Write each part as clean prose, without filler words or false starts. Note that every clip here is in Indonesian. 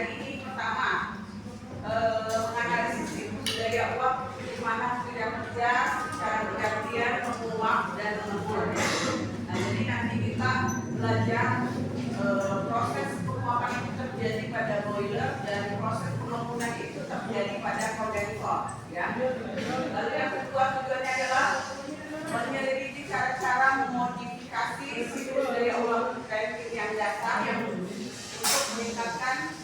hari ini pertama menganalisis siklus daya uap di mana tidak kerja secara bergantian menguap dan mengembur. Nah, jadi nanti kita belajar proses penguapan itu terjadi pada boiler dan proses pengemburan itu terjadi pada kondensor. Ya. Lalu yang kedua tujuannya adalah menyelidiki cara-cara memodifikasi siklus daya uap yang dasar yang untuk meningkatkan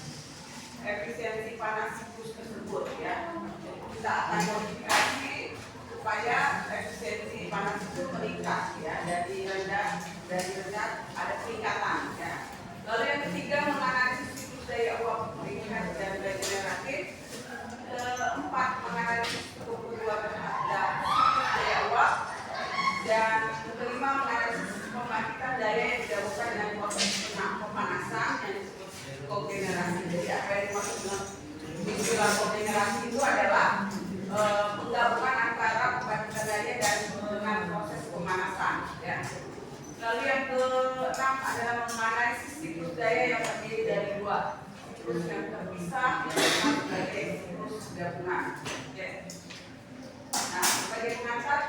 efisiensi panas siklus tersebut. Ya. Jadi kita akan modifikasi supaya efisiensi panas itu meningkat, ya, dari rendah ada peningkatan. Ya. Lalu yang ketiga menganalisis siklus daya uap ringan dan regeneratif. Keempat menganalisis kebutuhan terhadap siklus daya uap. Dan kelima menganalisis pembangkitan daya yang didahulukan dengan proses pemanasan yang disebut kogenerasi. Jadi apa yang dimaksud dengan istilah kogenerasi itu adalah penggabungan antara pembangkitan daya dan dengan proses pemanasan. Ya. Lalu yang keenam adalah menganalisis siklus daya yang terdiri dari dua siklus yang terpisah yang disebut sebagai siklus gabungan. Ya. Nah, sebagai pengantar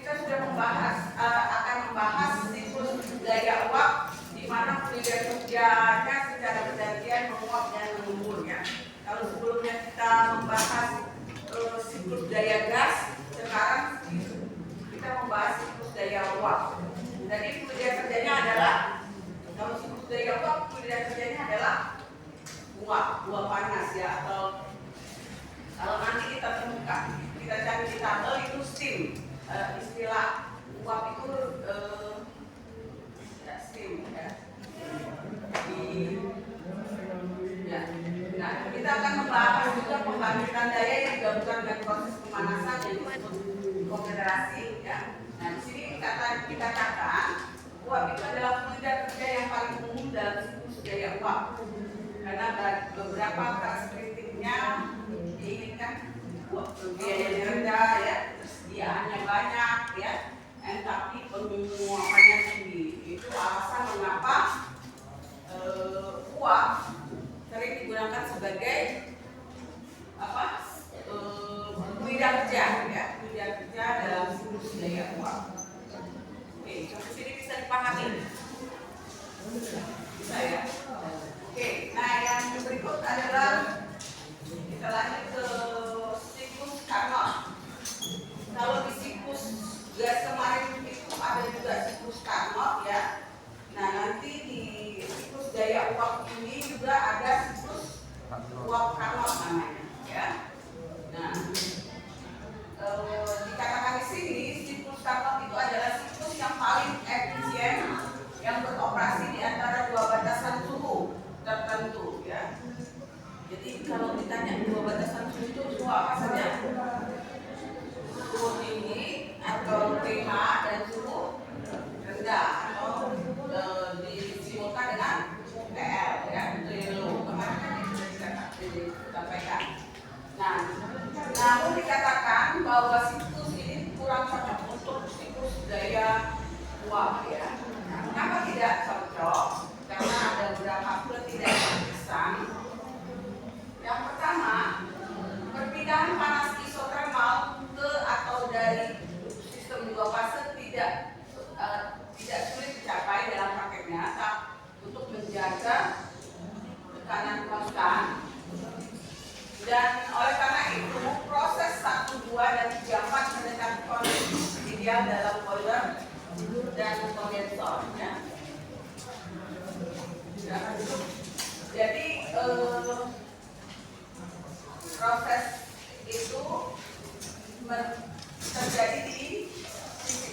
kita sudah akan membahas siklus daya uap di mana fluida kerjanya secara bergantian menguap dan mengembur. Ya. Kalau sebelumnya kita membahas siklus daya gas, sekarang kita membahas siklus daya uap. Jadi fluida kerjanya adalah, kalau siklus daya uap fluida kerjanya adalah uap panas, ya, atau kalau nanti kita temukan, kita cari di tabel itu steam. Istilah uap itu steam, ya. Nah, kita akan membahas juga pembangkitan daya yang digabungkan dengan proses pemanasan yang disebut kogenerasi. Ya. Nah, di sini kita katakan uap itu adalah fluida kerja yang paling umum dalam siklus daya uap karena beberapa karakteristiknya diinginkan biayanya rendah, ya, persediaannya banyak, ya, tapi penguapannya tinggi. Itu alasan mengapa uap sering digunakan sebagai fluida kerja, ya, fluida kerja dalam siklus daya uap. Oke, sampai sini bisa dipahami? Bisa, ya. Oke, nah yang berikut adalah kita lanjut ke siklus Carnot. Kalau di siklus gas kemarin itu ada juga siklus Carnot, ya. Nah, nanti di siklus daya uap ini juga ada siklus uap Carnot namanya, ya. Nah, dikatakan di sini siklus Carnot itu adalah siklus yang paling efisien yang beroperasi di antara dua batasan suhu tertentu, ya. Jadi kalau ditanya dua batasan suhu itu apa saja? Suhu tinggi atau pH dan suhu rendah atau disimulkan dengan UTL, ya, low. Kemarin kan sudah disampaikan. Nah, namun dikatakan bahwa siklus ini kurang cocok untuk siklus daya uap, ya. Nah, kenapa tidak cocok? Karena ada beberapa ketidakpastian. Yang pertama, perpindahan panas isotermal ke atau dari sistem dua fase tidak sulit dicapai dalam prakteknya untuk menjaga tekanan konstan. Dan oleh karena itu proses 1, 2, dan 3, 4 mendekati kondisi ideal dalam boiler dan kondensor, ya. Jadi proses itu terjadi di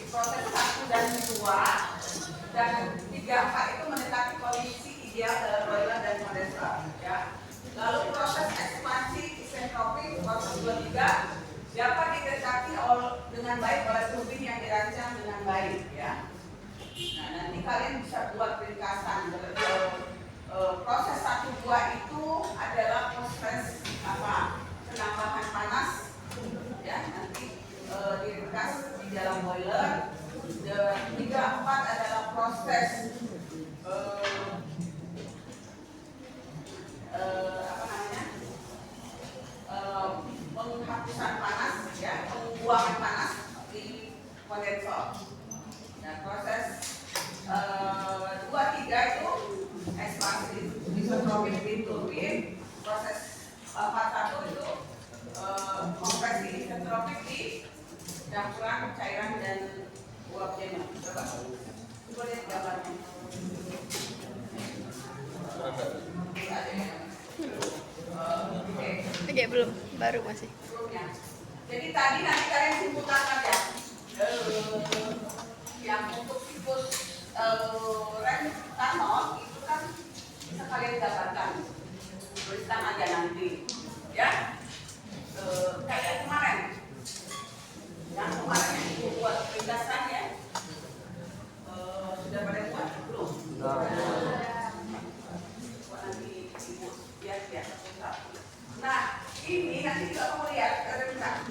proses 1 dan 2 dan 3, 4 itu mendekati kondisi ideal dalam boiler dan kondensor, ya. Lalu proses ekspansi isentropik proses 2, 3 dapat didekati dengan baik oleh turbin yang dirancang dengan baik, ya. Nah, nanti kalian bisa buat ringkasan. Proses 1, 2 itu adalah proses penambahan panas, ya, nanti diringkas di dalam boiler. 3, 4 adalah proses isotropik di turbin, proses 41 itu kompresi isotropik di campuran cairan dan uap jenuh. Coba lihat gambarnya. Oke, belum, baru masih. Jadi tadi nanti kalian simpulkan aja yang untuk siklus Reynolds itu kan bisa kalian gambarkan, tuliskan aja nanti, ya. Kayak kemarin, yang kemarin ibu buat ringkasan ya, sudah pada buat belum? Buat nanti ibu lihat ya satu-satu. Nah, ini nanti juga kamu lihat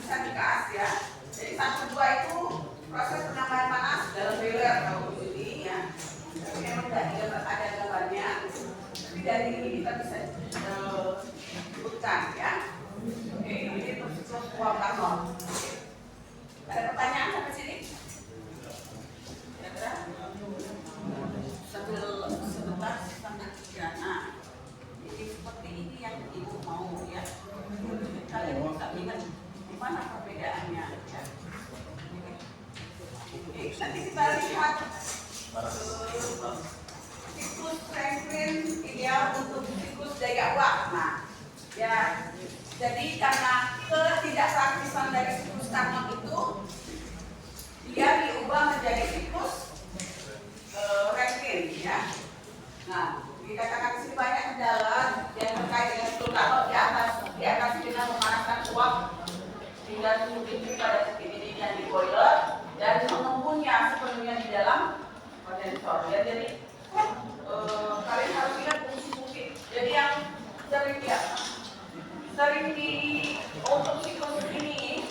bisa dikas ya. Jadi 1, 2 itu proses penambahan panas dalam boiler kalau ini ya. Tapi memang tidak ada gambarnya. Tapi dari ini kita bisa sebutkan ya. Oke, ini untuk siklus uap Carnot. Ada pertanyaan sampai sini? Ya, sebentar sampai 3. Nah, ini seperti ini yang ibu mau ya. Kalian bisa lihat di mana perbedaannya ya. Nanti kita lihat siklus Franklin ideal untuk siklus daya uap. Nah, ya, jadi karena ketidakpraktisan dari siklus Carnot itu, dia diubah menjadi siklus Franklin ya. Nah, dikatakan di sini banyak kendala yang terkait dengan siklus Carnot di atas dengan memanaskan uap hingga suhu tinggi pada titik yang di boiler dan menunggunya sepenuhnya di dalam kondensor. Ya, jadi kalian harus lihat fungsi-fungsi. Jadi yang sering di untuk siklus ini.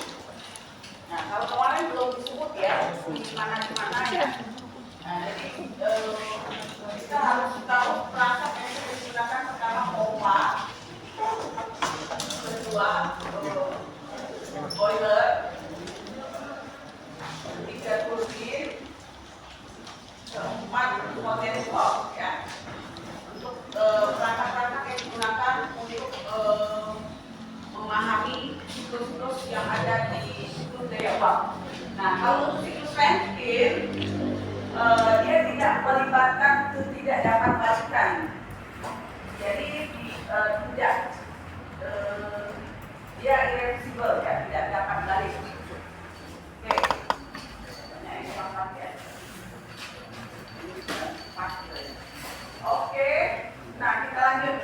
Nah, kalau kemarin belum disebut ya di mana ya. Nah, jadi kita harus tahu perangkat yang digunakan pertama pompa, kedua boiler, 3 turbin, 4 kondensor ya. Untuk perangkat-perangkat yang digunakan untuk memahami siklus-siklus yang ada di siklus daya uap. Nah, kalau untuk siklus Rankine dia tidak melibatkan ketidakdapatbalikan. Jadi tidak dia irreversible ya, tidak dapat balik. Oke. Banyak yang lengkap ya. Oke. Nah, kita lanjut.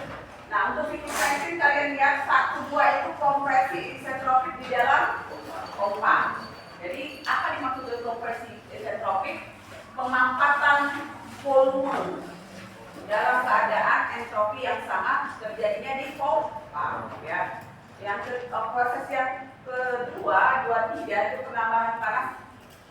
Nah, untuk siklus Rankine kalian lihat 1, 2 itu kompresi isotropik di dalam pompa. Jadi apa dimaksud dengan kompresi isotropik? Pemampatan volume dalam keadaan entropi yang sama terjadinya di pompa ya. Yang proses yang kedua, 2, 3 itu penambahan panas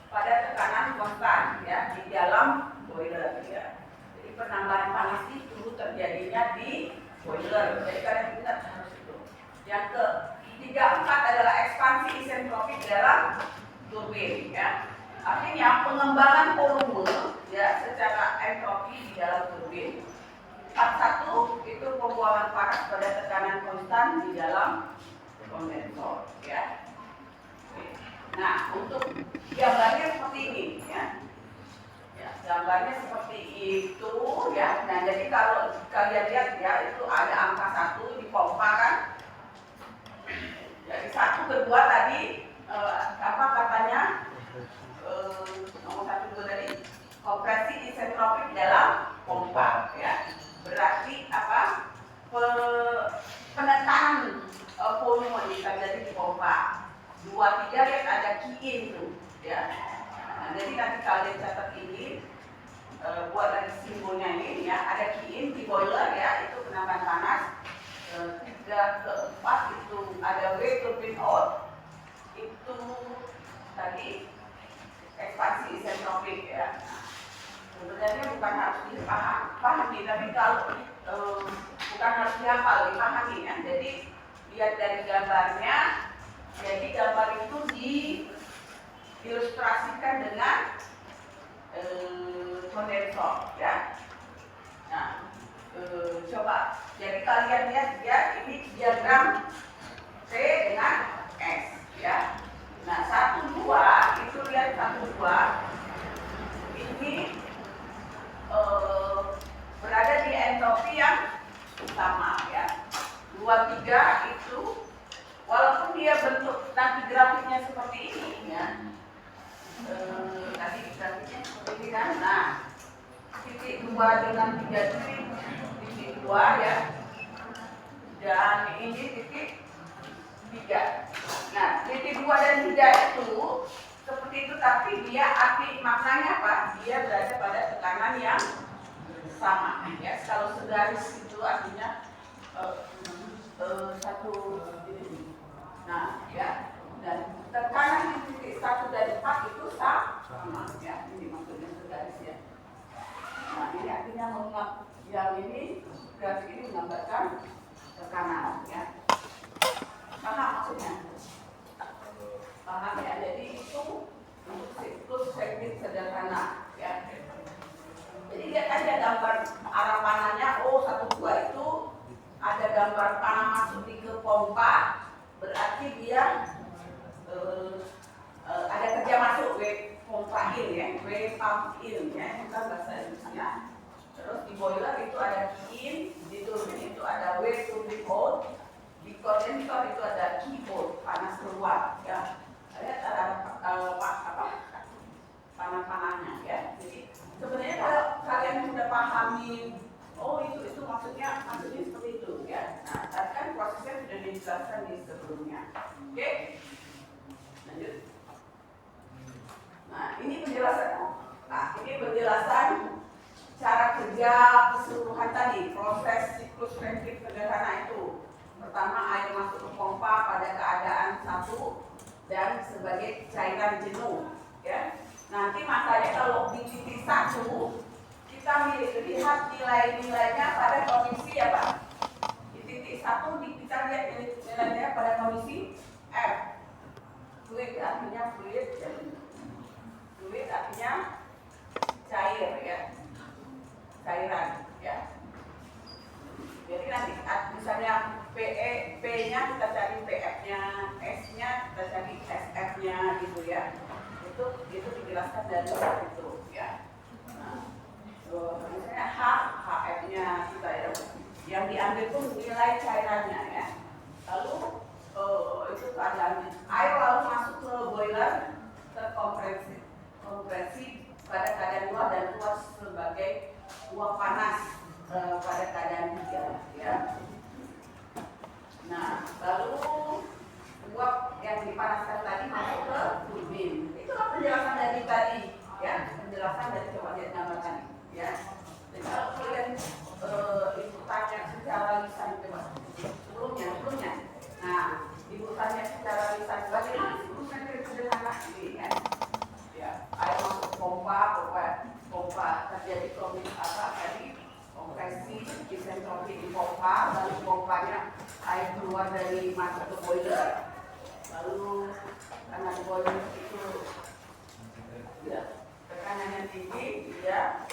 pada tekanan konstan ya di dalam boiler ya. Jadi penambahan panas itu terjadinya di boiler. Jadi kalian ingat harus itu. Yang ke-3, 4 adalah ekspansi isentropik dalam turbin ya. Artinya pengembangan volume ya secara entropi di dalam turbin. 41 itu pembuangan panas pada tekanan konstan di dalam kondensor ya. Nah, untuk gambarnya seperti ini ya. Ya, gambarnya seperti itu ya. Nah, jadi kalau kalian lihat ya, itu ada angka 1 di pompa kan. Jadi 1, kedua tadi apa katanya? Nomor 1 itu tadi kompresi isentropik dalam pompa ya. Berarti apa? Penekanan volume yang terjadi di pompa. 2, 3 lihat ada key in tuh ya. Nah, jadi nanti kalian catat ini buat lagi simbolnya ini ya. Ada key in di boiler ya, itu penambahan panas. 3 ke 4 itu ada W turbine out, itu tadi ekspansi isentropik ya. Sebenarnya bukan harus dipahami, tapi kalau bukan harus dihafal, dipahami ya. Jadi lihat dari gambarnya. Jadi gambar itu diilustrasikan dengan kondensor ya. Nah, Coba, jadi kalian lihat ya, ini diagram T dengan S ya. Nah 1, 2 itu lihat 1, 2 ini berada di entropi yang sama ya. 2, 3 itu walaupun dia bentuk nanti grafiknya seperti ini ya, tadi grafiknya seperti ini kan. Nah titik 2 dengan 3 titik 2 ya, dan ini titik 3. Nah titik 2 dan 3 itu seperti itu, tapi dia arti maknanya apa? Dia berada pada tekanan yang sama ya. Kalau segaris itu artinya satu ini. Nah ya, dan tekanan di titik 1 dan 4 itu sama ya. Ini maksudnya segaris ya. Nah ini artinya yang ini grafik ini menggambarkan tekanan ya. Paham maksudnya? Paham ya? Jadi itu untuk siklus sirkuit sederhana ya. Jadi lihat aja gambar arah panahnya. Oh 1, 2 itu ada gambar panah masuk di ke pompa, berarti dia ada kerja masuk W pompa in ya, W pump in ya, bukan bahasa Indonesia. Terus di boiler itu ada in, di turbin itu ada W turbine out, di kondensator itu ada Q out, panas keluar ya. Lihat ada panah-panahnya ya. Jadi sebenarnya kalau kalian sudah pahami, oh itu maksudnya seperti itu ya. Nah, tadi kan prosesnya sudah dijelaskan di sebelumnya. Oke? Lanjut. Nah, ini penjelasan. Nah, ini penjelasan cara kerja keseluruhan tadi, proses siklus Rankine sederhana itu. Pertama, air masuk ke pompa pada keadaan satu dan sebagai cairan jenuh ya. Nanti makanya kalau di titik 1 kita lihat nilai-nilainya pada kondisi ya Pak. Di titik 1 kita lihat nilainya pada kondisi F. Fluid artinya fluid, fluid artinya cair ya, cairan ya. Jadi nanti misalnya P-nya kita cari PF-nya, S-nya kita cari SF-nya gitu ya. Itu dijelaskan dari itu ya. Nah, misalnya HF-nya kita ya, yang diambil pun nilai cairannya ya. Lalu itu keadaannya. Air lalu masuk ke boiler terkompresi pada keadaan luar dan keluar sebagai uap panas pada keadaan 3 ya. Nah, lalu uap yang dipanaskan tadi masuk ke turbin. Itulah penjelasan dari tadi ya, penjelasan dari coba lihat gambar tadi ya. Jadi kalau kalian ibu tanya secara lisan coba sebelumnya. Nah, ibu tanya secara lisan bagaimana sih proses sederhana ini kan? Ya, air masuk pompa terjadi kompresi tadi, kompresi isentropi di pompa, lalu pompanya air keluar dari masuk ke boiler, lalu karena boiler itu ya tekanannya tinggi, dia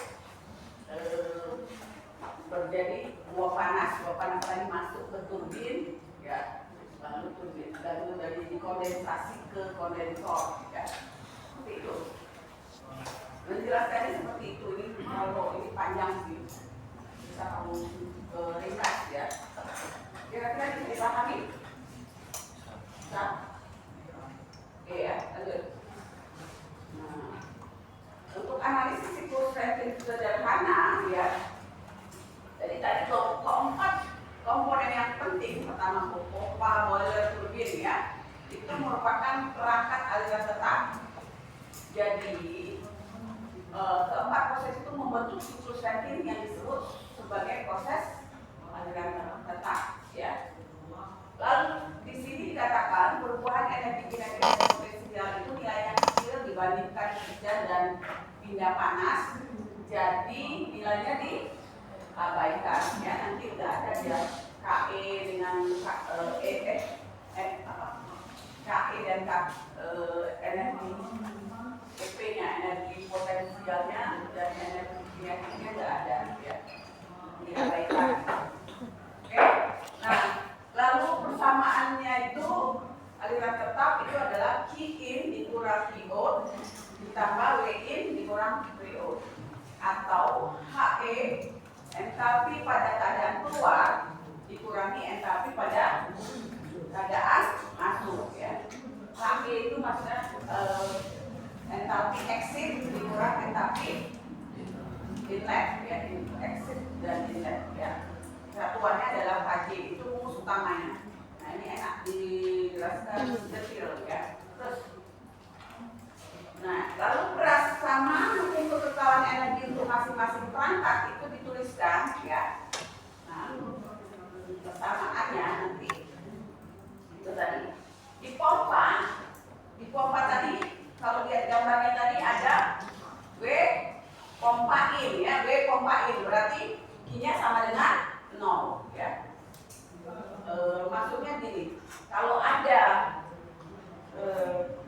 terjadi uap panas tadi masuk ke turbin ya, lalu dari kondensasi ke kondensor ya, seperti itu. Menjelaskannya seperti itu. Ini kalau ini panjang sih, bisa kamu ringkas ya. Kira-kira bisa dipahami? Bisa? Oke ya, lanjut. Nah, untuk analisis siklus Rankine sederhana ya. Jadi tadi keempat komponen yang penting, pertama pompa, boiler, turbin ya, itu merupakan perangkat aliran tetap. Jadi keempat proses itu membentuk siklus Rankine yang disebut sebagai proses aliran tetap ya. Lalu di sini dikatakan perubahan energi kinetik dan potensial itu nilainya kecil dibandingkan kerja dan pindah panas, jadi nilainya diabaikan ya. Nanti udah ada dia KE dengan KE dan energi PP-nya, energi potensialnya dan energi kinetiknya nggak ada ya, diabaikan. tapi inlet ya, exit dan inlet ya. Satuannya adalah KJ, itu rumus utamanya. Nah ini enak dijelaskan detail ya. Terus, nah lalu beras sama hukum kekekalan energi untuk masing-masing perangkat itu dituliskan ya. Nah persamaannya nanti itu tadi di pompa tadi kalau lihat gambarnya tadi ada W pompa in ya, W pompa in berarti Q-nya sama dengan 0 ya. Maksudnya gini, kalau ada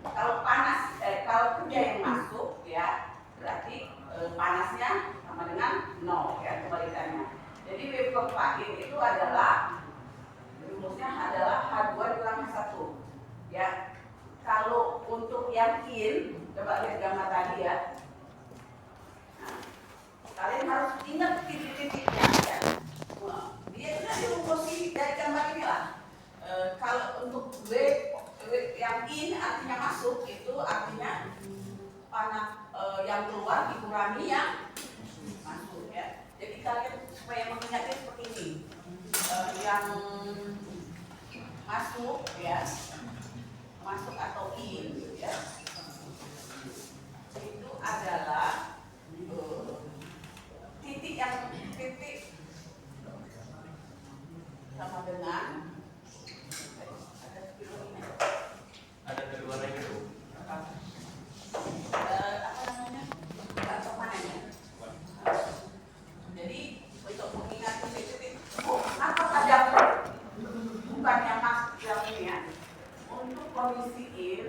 kalau panas kalau kerja yang masuk ya berarti panasnya sama dengan 0 ya, kebalikannya. Jadi W pompa in itu adalah rumusnya adalah H2 dikurang H1 ya. Kalau untuk yang in, coba lihat gambar tadi ya. Nah, kalian harus ingat titik-titiknya ya. Dia sudah dirumusi dari gambar ini lah. Kalau untuk W yang in artinya masuk, itu artinya panas yang keluar dikurangi yang masuk ya. Jadi kalian supaya mengingatnya seperti ini, yang masuk ya, masuk atau in ya, itu adalah titik sama dengan ada kedua lagi tuh. apa namanya, atau mana ya. Jadi untuk mengingat titik-titik apa saja bukan yang masuk yang ini ya. Untuk kondisi in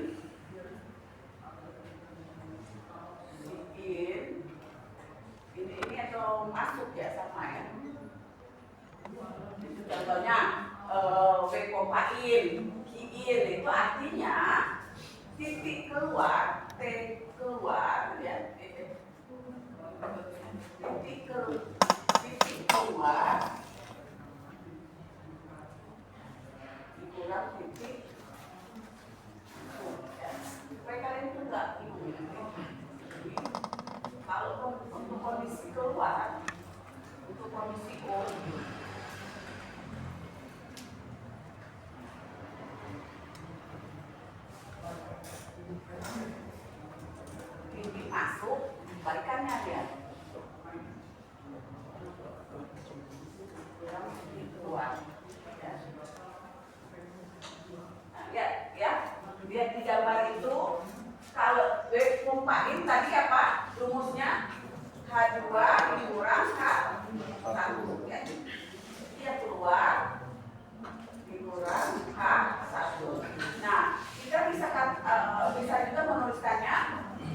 ini atau masuk ya sama ya. Itu contohnya W pompa in, Q in itu artinya titik keluar, T keluar ya, titik keluar dikurang titik ya. Supaya kalian itu enggak bingung ya. Kalau untuk kondisi keluar, untuk kondisi O titik masuk, balikannya ya. Titik keluar ya. Nah, ya, lihat di gambar itu kalau W pompa in tadi apa rumusnya? H2 dikurang H1 ya. Dia keluar dikurang H1. Nah, kita bisa juga menuliskannya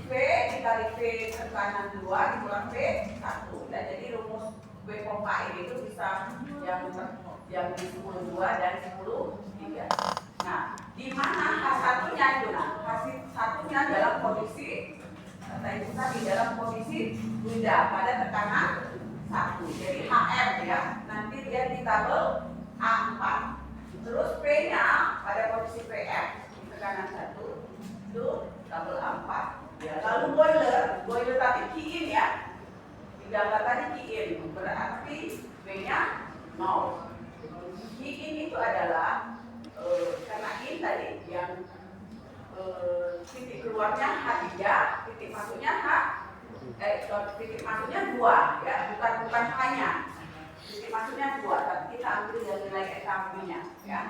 V dikali V tekanan 2 dikurang V1. Nah, jadi rumus W pompa in itu bisa yang di 10 2 dan 10 3. Nah, di mana H1-nya itu? Nah, H1-nya dalam kondisi itu tadi dalam kondisi beda pada tekanan 1. Jadi HM ya. Nanti dia di tabel A4. Terus P-nya pada posisi PF di tekanan 1 itu tabel A4. Ya, lalu boiler tadi Q-in ya. Di gambar tadi Q-in berarti B-nya 0. Q-in itu adalah karena in tadi yang titik keluarnya H3, titik masuknya titik masuknya 2 ya, bukan hanya titik masuknya 2, tapi kita ambil yang nilai SAP-nya ya.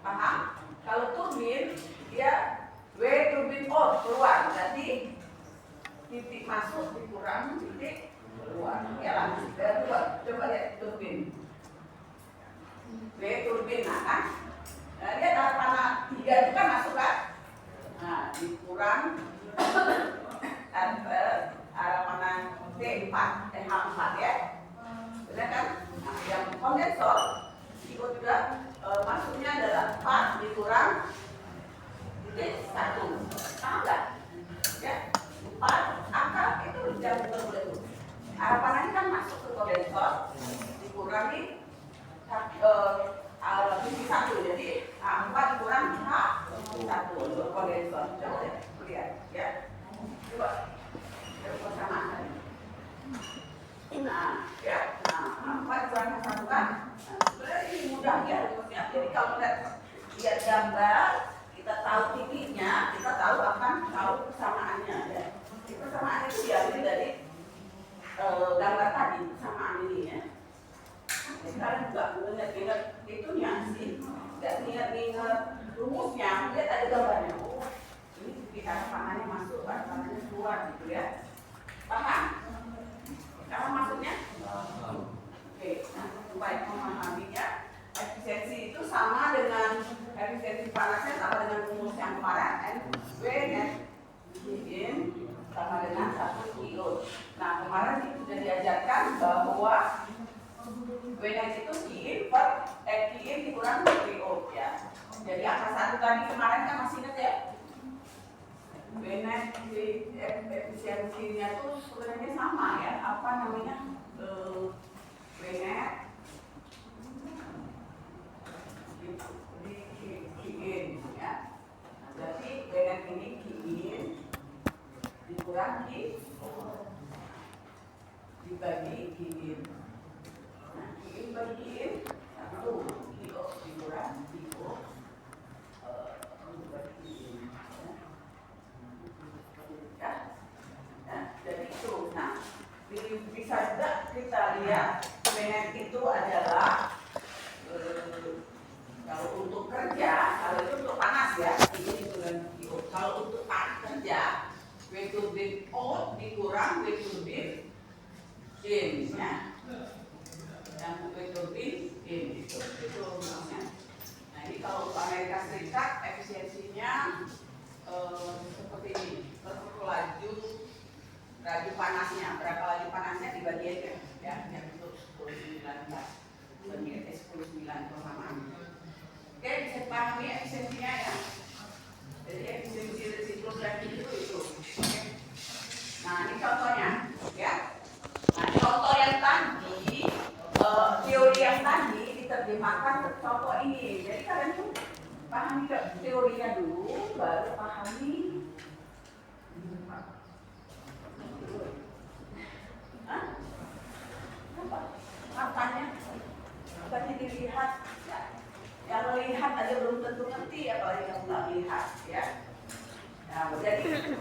Paham? Kalau turbin dia W turbin O keluar, jadi titik masuk dikurang titik keluar ya lah. Coba lihat turbin W turbin kan. Nah, dia dalam panah 3 itu kan masuk kan? Nah, dikurang arah panah T4, H4 ya. Benar kan? Nah, yang kondensor itu juga masuknya adalah 4 dikurang titik 1. Paham nggak? Ya, 4 angka itu jangan betul-betul. Arah panahnya kan masuk ke kondensor dikurangi titik 1, jadi 4 dikurang H1 kondensor. Coba lihat ya. Coba sama. Nah, sebenarnya ini mudah ya rumusnya. Jadi kalau lihat gambar, kita tahu titiknya, kita akan tahu persamaannya ya. Persamaan itu diambil dari gambar tadi, persamaan ini ya. Sekarang juga ingat itunya sih, nggak ingat rumusnya, lihat ada gambarnya. Oh, ini di arah panahnya masuk, arah panahnya keluar gitu ya. Paham? Paham maksudnya? Oke, nah supaya memahaminya, efisiensi itu sama dengan efisiensi panasnya sama dengan rumus yang kemarin, W net in sama dengan 1 kilo. Nah kemarin itu sudah diajarkan bahwa W net itu Qin dikurang PO ya. Jadi angka 1 tadi kemarin kan masih ingat ya? W net efisiensinya tuh sebenarnya sama ya. Apa namanya? W net di Qin ya. Nah, berarti W net ini Qin dikurang dibagi Qin. Nah, Qin bagi Qin 1 kilo dikurang kilo bagi Qin. Ya. Nah, jadi itu. Nah, bisa juga kita lihat W net itu adalah kalau untuk kerja, kalau itu untuk panas ya, ini bukan kilo. Kalau untuk kerja, W turbin O dikurang W turbin in ya. Yang W turbin in itu rumusnya. Nah ini kalau untuk Amerika Serikat efisiensinya seperti ini. Laju panasnya, berapa laju panasnya dibagi aja ya, yang untuk 10-19 bagi 10-9 persamaan. Oke, bisa dipahami efisiensinya ya. Jadi efisiensi resiprositas itu. Oke. Nah ini contohnya ya. Nah contoh yang tadi, teori yang tadi diterjemahkan ke contoh ini. Jadi kalian tuh pahami teorinya dulu, baru pahami. Hah? Apa? Apanya? Bukannya dilihat ya. Yang melihat aja belum tentu ngerti apalagi yang nggak lihat ya. Nah, jadi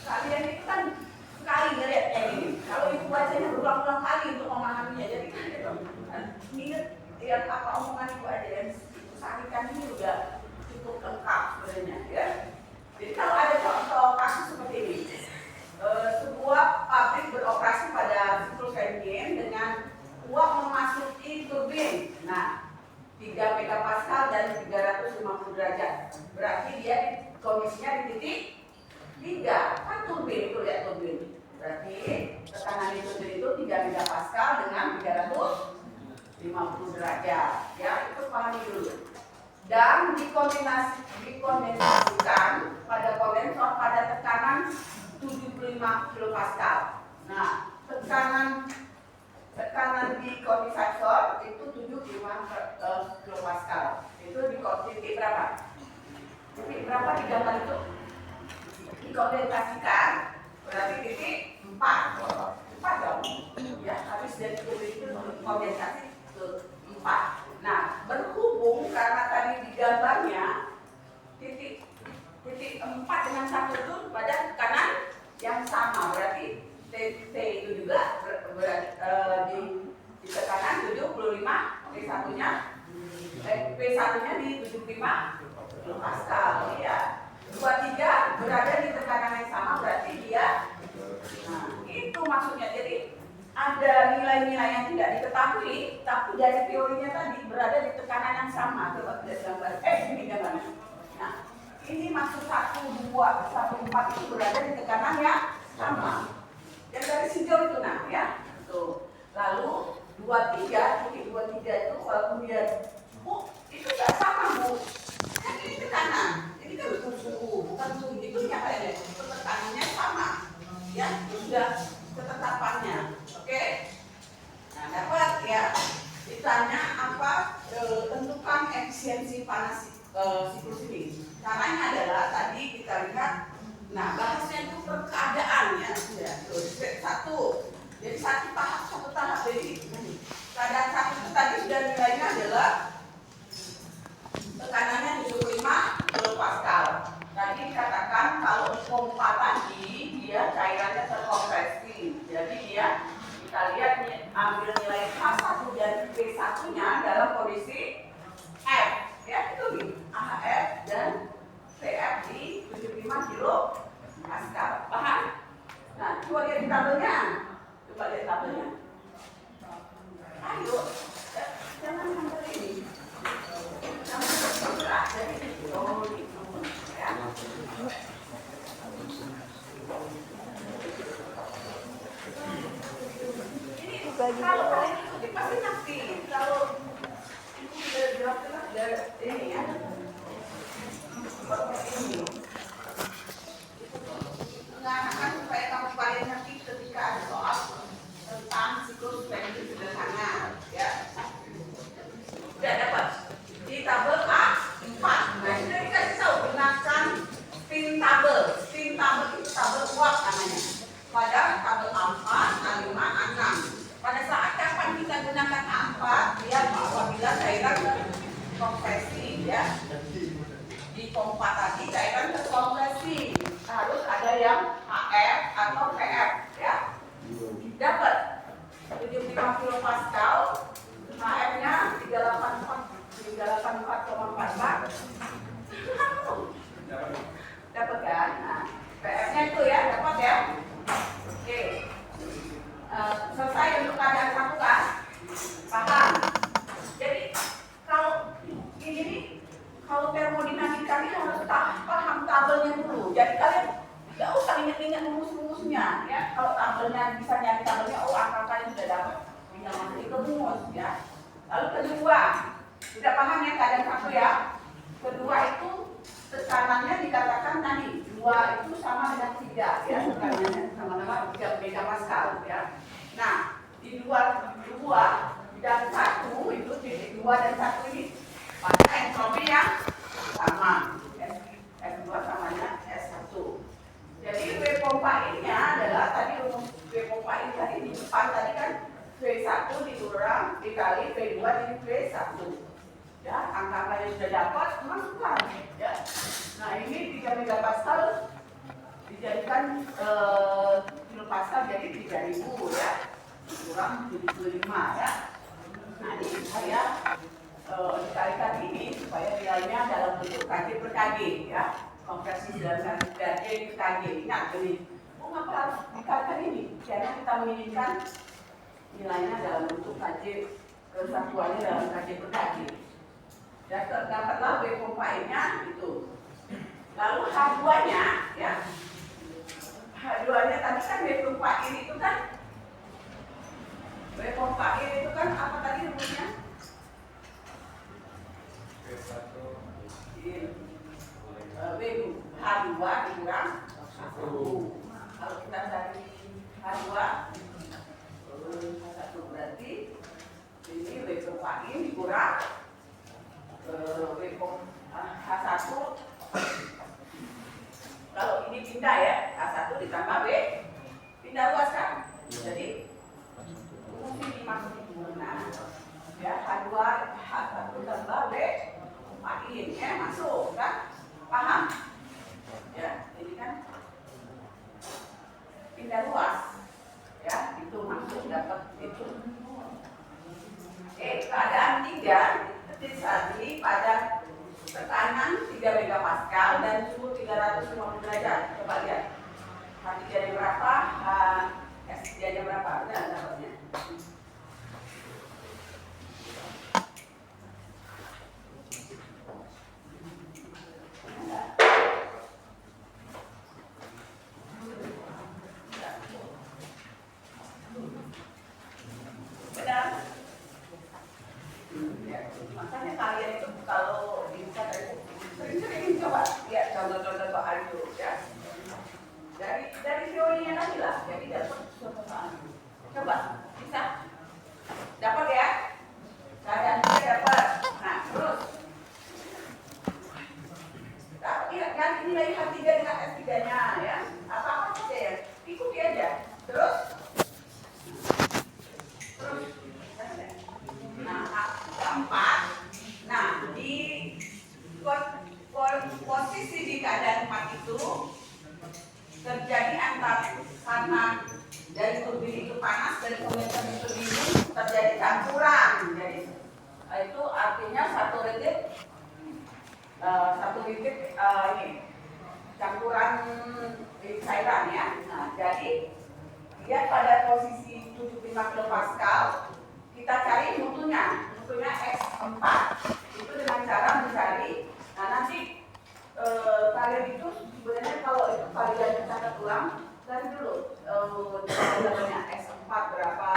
kalian itu kan sekali ngeliat ini. Kalau ibu bacanya berulang-ulang kali untuk memahaminya, jadi ingat yang apa omongan ibu aja dan ibu sampaikan ini udah cukup lengkap sebenarnya ya. Jadi kalau ada contoh kasus seperti ini, sebuah pabrik beroperasi pada siklus engine dengan uap memasuki turbin. Nah, 3 megapascal dan 350 derajat. Berarti dia kondisinya di titik 3. Kan turbin itu lihat turbin. Berarti tekanan di turbin itu 3 megapascal dengan 350 derajat. Ya, itu pahami dulu. Dan dikondensasikan pada kondensor pada tekanan 75 kilopascal. Nah, tekanan di kondensor itu 75 kilopascal. Itu di titik berapa? Titik berapa di gambar itu? Dikondensasikan berarti titik 4. 4 dong. Ya, habis dari turbin itu kondensasi ke 4. Nah, berhubung karena tadi di gambarnya titik 4 dengan 1 itu pada tekanan yang sama, berarti T itu juga di tekanan 75, P1-nya di 75 kilopascal ya. 23 berada di tekanan yang sama, berarti dia, nah itu maksudnya. Jadi ada nilai-nilai yang tidak diketahui, tapi dari teorinya tadi berada di tekanan yang sama. Coba lihat gambar, ini gambarnya. Nah, ini maksud 1, 2, 1, 4 itu berada di tekanan yang sama. Yang dari sejauh itu nah ya. Tuh. Lalu 23, titik 23 itu walaupun dia itu nggak sama Bu. Kan ini tekanan. Ini kan bukan suhu gitunya kayaknya. Tekanannya sama. Ya, sudah ketetapannya. Oke. Nah, dapat ya. Ditanya apa tentukan efisiensi panas siklus ini. Caranya adalah tadi kita lihat. Nah, bahasnya itu perkeadaan ya. Satu. Jadi satu tahap. Jadi keadaan satu itu tadi sudah nilainya adalah tekanannya 75 kilopascal. Tadi dikatakan kalau pompa tadi dia cairannya terkompresi. Jadi dia kita lihat ambil nilai H1 dan P1 nya dalam kondisi F. Ya itu nih AHF dan PF di 75 kilopascal. Paham? Nah, coba lihat di tabelnya. Coba lihat tabelnya. Ayo, jangan sampai ini. Jangan berat dari ini. Oh, itu ya. Ini kalau kalian ikuti pasti ngerti. Kalau itu sudah jelas-jelas dari ini ya. Seperti ini. Mengarahkan supaya kamu kalian ngerti ketika ada soal tentang siklus pendek sederhana ya. Sudah dapat di tabel A4. Nah, sudah dikasih tahu gunakan spin tabel. Spin tabel itu tabel uap namanya. Pada tabel A4, A5, A6. Pada saat kapan kita gunakan A4, dia apabila cairan terkompresi ya. Di pompa tadi cairan terkompresi. Harus ada yang HF atau PF ya. Dapat 75 kilopascal, HF-nya 384,44. Dapat kan? Nah, PF-nya itu ya, dapat ya. Oke. Selesai untuk keadaan satu kan? Paham? Jadi kalau ini nih, kalau termodinamika ini harus paham tabelnya dulu. Jadi kalian nggak usah ingat-ingat rumus-rumusnya ya. Kalau tabelnya bisa nyari tabelnya, oh angka-angkanya sudah dapat, tinggal masukin ke rumus ya. Lalu kedua, sudah paham ya keadaan satu ya. Kedua itu tekanannya dikatakan tadi 2 itu sama dengan 3 ya, tekanannya sama-sama 3 megapascal ya. Nah di 2 dan 1 itu titik 2 dan 1 ini pada entropi yang sama. S2 samanya S1. Jadi W pompa ini adalah tadi rumus W pompa ini tadi di depan tadi kan V1 dikurang dikali V2 di V1. Ya, angka yang sudah dapat masukkan ya. Nah, ini 3 megapascal dijadikan kilopascal jadi 3000 ya. Kurang 75 ya. Nah, ini saya dikalikan ini supaya nilainya dalam bentuk kg per kg ya. Konversi dalam kg per kg. Ingat ini. Oh, ngapa harus dikalikan ini? Karena kita menginginkan nilainya dalam bentuk kg, kesatuannya dalam kg per kg. Dan terdapatlah W pompa-nya itu. Lalu H2-nya ya. H2-nya tadi kan W pompa ini itu kan W pompa ini itu kan apa tadi rumusnya? H2 dikurang 1. Kalau kita cari H2 1 berarti ini W pompa ini dikurang H1. Kalau ini pindah ya, H1 ditambah W pindah luas kan. Jadi mesti dimasukin ya H2 H1 tambah W makin ya masuk kan. Paham? Ya, ini kan pindah luas ya, itu masuk dapat itu. Keadaan 3 titik tadi pada tekanan 3 megapascal dan suhu 350 derajat. Coba lihat H3-nya berapa, S3-nya berapa, udah dapatnya. Makanya kalian itu kalau bisa sering-sering coba lihat contoh-contoh soal itu ya. Dari teorinya tadi lah, jadi dapat contoh soal. Coba bisa dapat ya. Keadaan dia dapat. Nah terus dapat ya kan nilai H3 dengan S3-nya ya. Apa-apa saja ya, ikuti aja. Terus S4. Nah, di posisi di keadaan 4 itu terjadi karena dari turbin itu panas, dari kondenser itu dingin, terjadi campuran. Jadi itu artinya satu titik ini campuran cairan ya. Nah, jadi dia pada posisi 75 kilopascal, kita cari mutunya S4 itu dengan cara mencari. Nah, nanti kalian itu sebenarnya kalau itu kalian catat ulang dari dulu S4 berapa,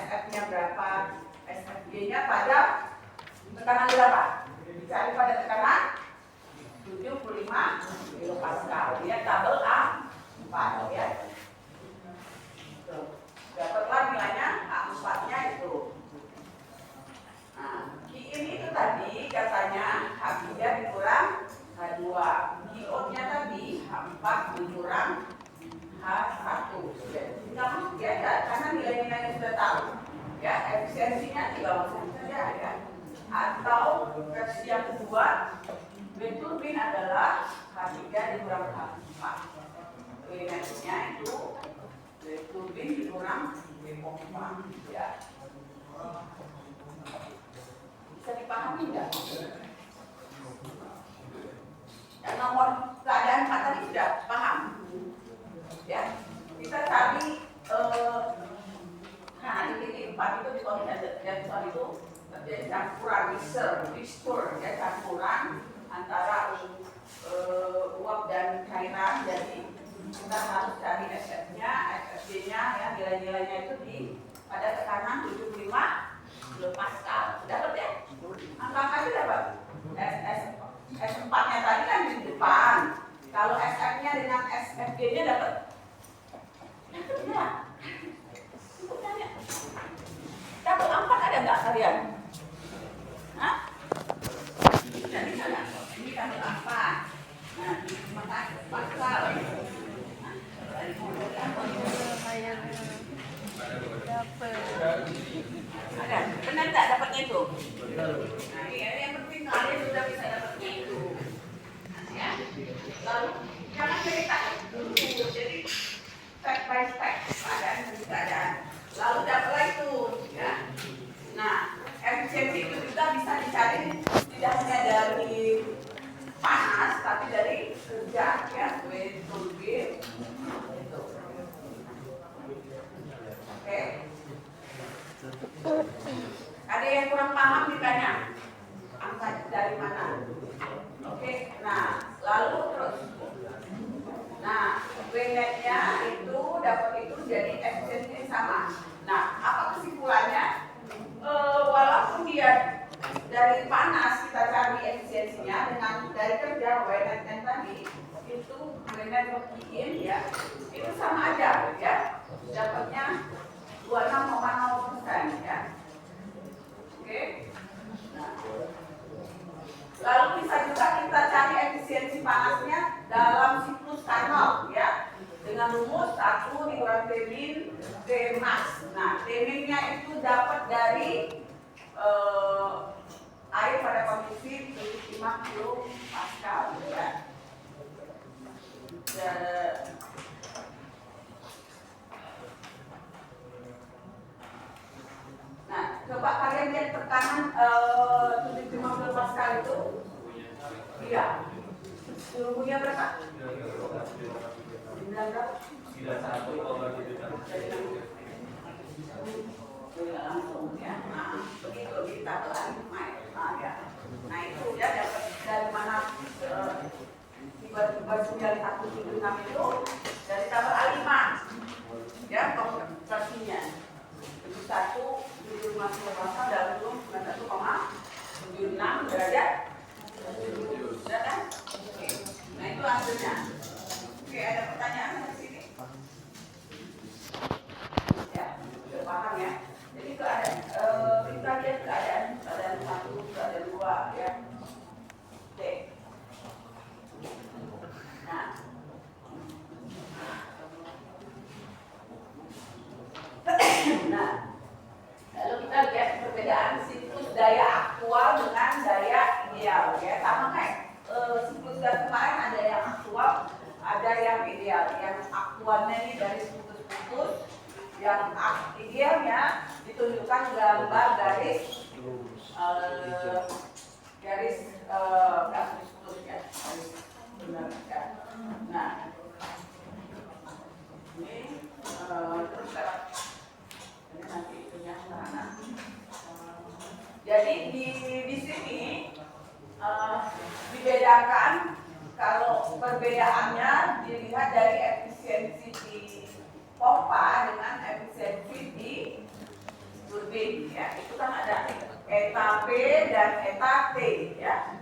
SF-nya berapa, SFG-nya pada tekanan berapa. Dicari pada tekanan 75 kilopascal. Dia tabel A4 ya. Dapatlah nilainya A4-nya itu. Nah, ini itu tadi katanya H3 dikurang H2. Q-nya tadi H4 dikurang H1. Tinggal masuk aja karena nilai-nilainya sudah tahu. Ya, efisiensinya tinggal masuk saja ya. Atau versi yang kedua, W turbin adalah H3 dikurang H4. W-nya itu W turbin dikurang W4 ya. Bisa dipahami enggak? Yang nomor keadaan 4 tadi sudah paham? Ya. Kita cari nah di titik 4 itu di kondenser itu terjadi campuran mixture ya, campuran antara uap dan cairan. Jadi kita harus cari SF-nya, SFG-nya ya, nilai-nilainya itu di pada tekanan 75 kilopascal. Dapat ya? Angka-angkanya dapat. S4-nya tadi kan di depan. Kalau SF-nya dengan SFG-nya dapat. Dapat ya? Dapat 4 ada nggak kalian? Hah? Jadi sana. Ini dapat 4. Nah, maka pascal. Lumayan dapet. Ada, benar tak dapatnya itu? Nah, yang penting kalian sudah bisa dapatnya itu. Ya. Lalu jangan cerita dulu, jadi step by step keadaan demi keadaan. Lalu dapatlah itu, ya. Nah, efisiensi itu juga bisa dicari tidak hanya dari panas, tapi dari kerja, ya, W turbin. Itu. Oke. Ada yang kurang paham ditanya angka dari mana? Oke, nah lalu terus. Nah, W-nya itu dapat itu jadi efisiensinya sama. Nah, apa kesimpulannya? Walaupun dia dari panas kita cari efisiensinya dengan dari kerja W-nya tadi itu W-nya diin ya, itu sama aja ya, dapatnya 26,0% ya. Oke. Nah, lalu bisa juga kita cari efisiensi panasnya dalam siklus Carnot ya, dengan rumus 1 dikurang Tmin Tmax. Nah, Tmin-nya itu dapat dari air pada kondisi 75 kilopascal ya. Nah, coba kalian lihat tekanan 75 kilopascal itu. Iya. Suhunya berapa? 9 berapa? 91,7. Langsung ya. Nah, begitu kita telah nah, ya. Nah, itu ya dapat dari mana tiba-tiba 9176 itu dari tabel A5. Ya, konversinya. 1,75 kilopascal dalam volume 91,76 derajat. Sudah kan? Oke. Nah, itu hasilnya. Oke, ada pertanyaan di sini? Ya, sudah paham ya. Jadi kita lihat keadaan 1, keadaan 2 ya. Oke. Nah. Nah, lalu kita lihat perbedaan siklus daya aku aktual dengan daya ideal ya, sama kayak siklus gas kemarin, ada yang aktual, ada yang ideal. Yang aktualnya ini dari putus-putus, yang idealnya ditunjukkan gambar garis garis putus ya, garis benar ya. Nah ini terus ini nanti itunya mana. Jadi di sini dibedakan, kalau perbedaannya dilihat dari efisiensi di pompa dengan efisiensi di turbin ya. Itu kan ada eta P dan eta T ya.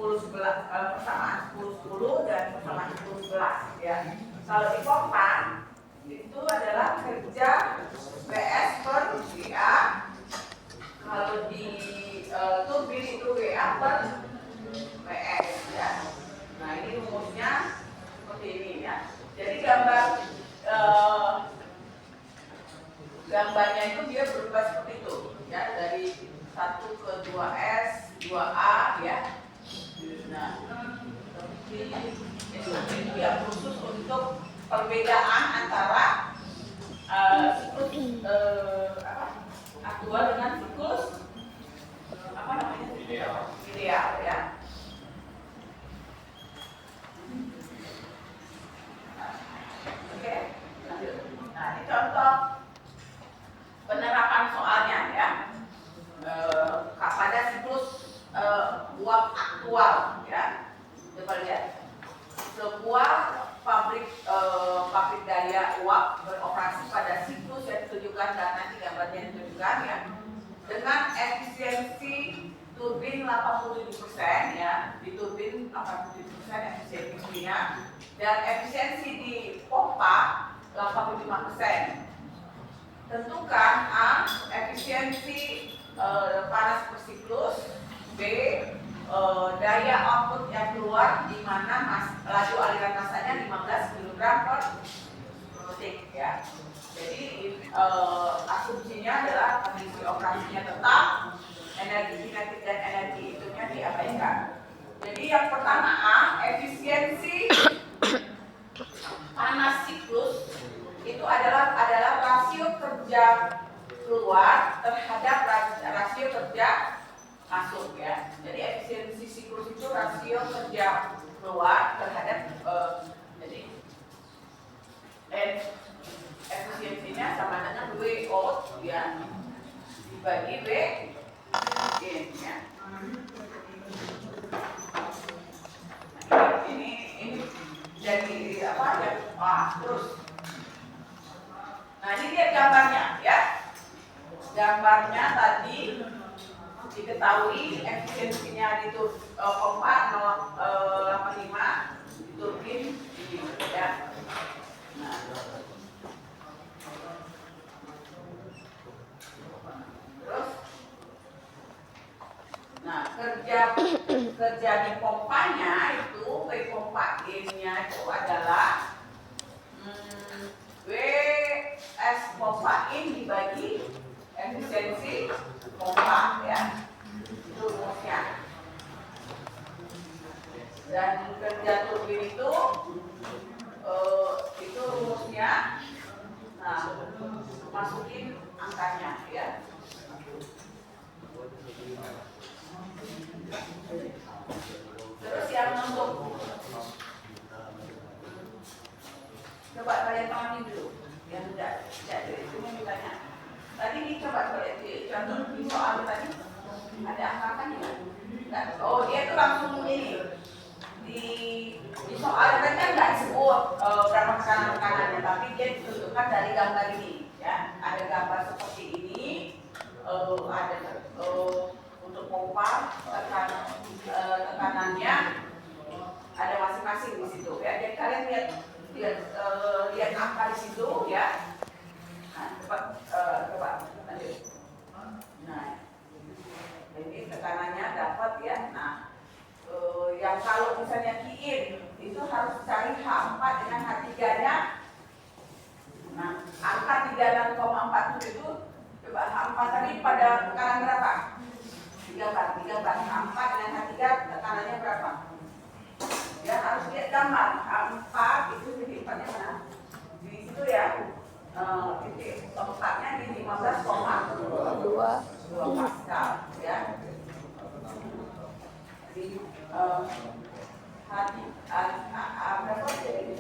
10-11 persamaan 10-10 dan persamaan 10-11 ya. Kalau di pompa itu adalah kerja PS per VA. Kalau di turbin itu VA per PS ya. Nah ini rumusnya seperti ini ya. Jadi gambarnya itu dia berubah seperti itu ya, dari 1 ke 2S 2A ya. Nah ini dia khusus untuk perbedaan antara siklus aktual dengan siklus apa namanya, ideal ya. Oke, lanjut. Nah ini contoh penerapan soalnya ya, pada siklus uap aktual ya. Coba lihat, sebuah pabrik daya uap beroperasi pada siklus yang ditunjukkan, dan nanti gambarnya ditunjukkan ya, dengan efisiensi turbin 87% ya, di turbin 87% efisiensinya, dan efisiensi di pompa 85%. Tentukan A, efisiensi panas per siklus, B, daya output yang keluar di mana laju aliran masanya 15 kg per detik ya. Jadi asumsinya adalah kondisi operasinya tetap, energi kinetik dan energi itunya diabaikan. Jadi yang pertama A, efisiensi panas siklus itu adalah rasio kerja keluar terhadap rasio kerja masuk ya. Jadi efisiensi siklus itu rasio kerja keluar terhadap jadi efisiensinya sama dengan W out ya dibagi W in ya. Ini jadi apa ya? Terus. Nah ini dia gambarnya ya. Gambarnya tadi diketahui efisiensinya di pompa 0,85 di turbin ini ya. Nah, terus, nah kerja di pompanya itu W pompa in-nya itu adalah WS pompa in dibagi efisiensi pompa ya, itu rumusnya. Dan kerja turbin itu rumusnya, nah masukin angkanya ya. Terus yang untuk coba kalian pahami dulu, yang tidak itu ditanya. Tadi coba contoh di soal tadi ada angka-angkanya nggak? Oh dia tuh langsung ini di soal tadi kan nggak disebut berapa tekanannya, tapi dia ditunjukkan dari gambar ini ya. Ada gambar seperti ini, ada untuk pompa tekanannya ada masing-masing di situ ya. Jadi kalian lihat angka di situ ya. Nah, coba lanjut. Nah, ini tekanannya dapat ya. Nah, yang kalau misalnya kiin itu harus cari H4 dengan H3-nya. Nah, angka 36,47 itu coba H4 tadi pada tekanan berapa? 36,47 digambar. H4 dengan H3 tekanannya berapa? Ya harus lihat gambar. H4 itu titik 4-nya mana? Di situ ya. Titik 4-nya di 15,2 Pascal ya. Jadi berapa jadi?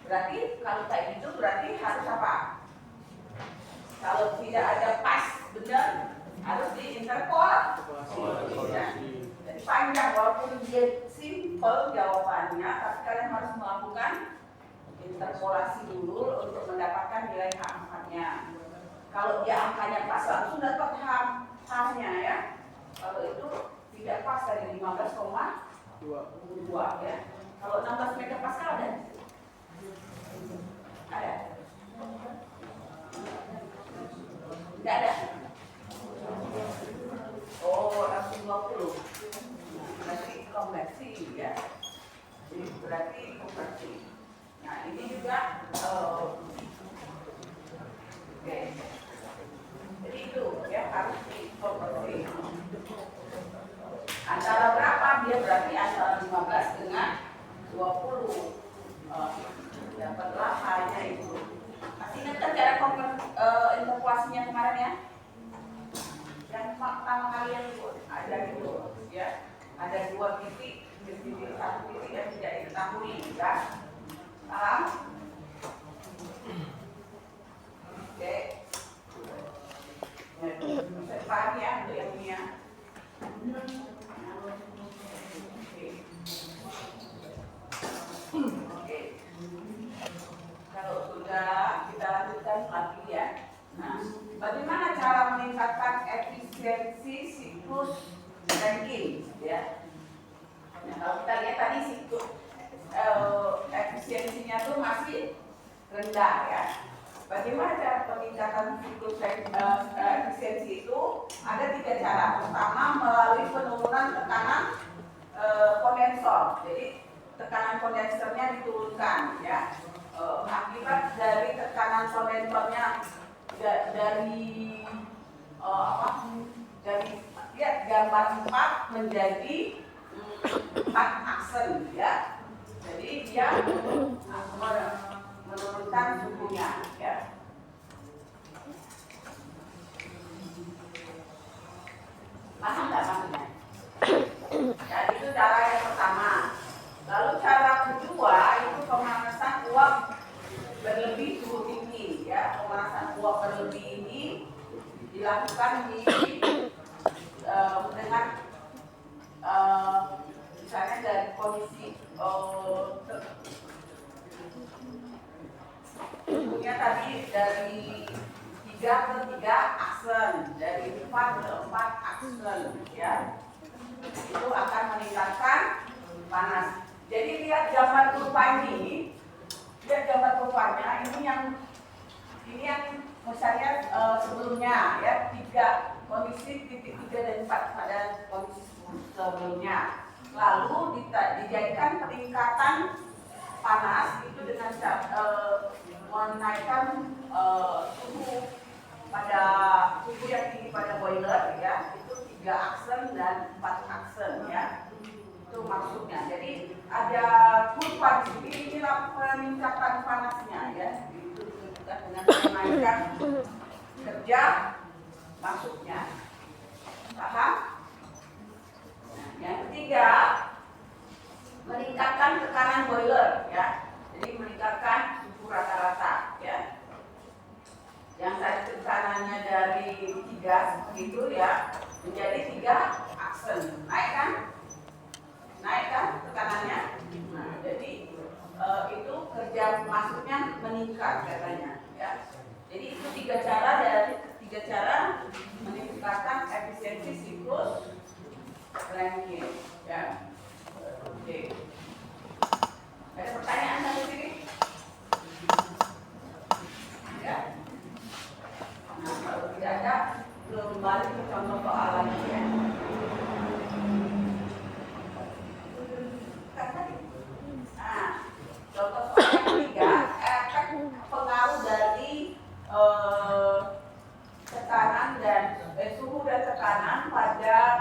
Berarti kalau kayak gitu berarti harus apa? Kalau tidak ada pas benar harus diinterpolasi. Ya. Jadi panjang walaupun dia simple jawabannya, tapi kalian harus melakukan interpolasi dulu untuk mendapatkan nilai H4-nya. Kalau dia angkanya pas langsung dapat H-nya ya. Kalau itu tidak pas dari 15,2 ya. Kalau 16 megapascal ada? Ada? Tidak ada? Oh, langsung 20. Berarti konversi ya. Jadi berarti konversi. Nah, ini juga oke. Jadi itu ya harus dikonversi. Antara berapa dia berarti antara 15 dengan 20. Dapatlah hanya itu. Masih ingat kan cara interpolasinya kemarin ya? Yang pertama kali yang ada itu ya. Ada 2 titik, titik 1 titik yang tidak diketahui ya. Paham? Oke. Bisa dipahami ya untuk yang ini ya. Oke. Kalau sudah kita lanjutkan lagi ya. Nah, bagaimana cara meningkatkan efisiensi siklus ranking ya? Nah, kalau kita lihat tadi siklus efisiensinya tuh masih rendah ya. Bagaimana cara peningkatan siklus efisiensi itu? Ada 3 cara. Pertama, melalui penurunan tekanan kondensor. Jadi tekanan kondensernya diturunkan ya. Akibat dari tekanan kondensornya dari lihat gambar 4 menjadi 4 aksen ya. Jadi dia menurunkan suhunya ya. Paham nggak maksudnya? Ya, itu cara yang pertama. Lalu cara kedua itu pemanasan uap berlebih suhu tinggi ya. Pemanasan uap berlebih ini dilakukan dengan misalnya dari kondisi suhunya tadi dari 3 ke 3 aksen, dari 4 ke 4 aksen ya. Itu akan meningkatkan panas. Jadi lihat gambar kurva ini, lihat gambar kurvanya ini yang misalnya sebelumnya ya, 3 kondisi titik 3 dan 4 pada kondisi sebelumnya. Lalu dijadikan peningkatan panas itu dengan menaikkan suhu yang tinggi pada boiler ya, itu 3 aksen dan 4 aksen ya. Itu maksudnya. Jadi ada kurva di sini, inilah peningkatan panasnya ya. Itu kita dengan menaikkan kerja masuknya. Paham? Nah, yang ketiga, meningkatkan tekanan boiler ya. Jadi meningkatkan suhu rata-rata ya. Yang tadi tekanannya dari 3 seperti itu ya, menjadi 3 aksen. Naik kan tekanannya. Nah, jadi itu kerja masuknya meningkat katanya ya. Jadi itu 3 cara meningkatkan efisiensi siklus Rankine ya. Oke. Ada pertanyaan sampai sini? Ya. Nah, kalau tidak ada, kembali ke contoh soal lagi ya. Nah, contoh soal yang ketiga, efek pengaruh dari tekanan dan suhu dan tekanan pada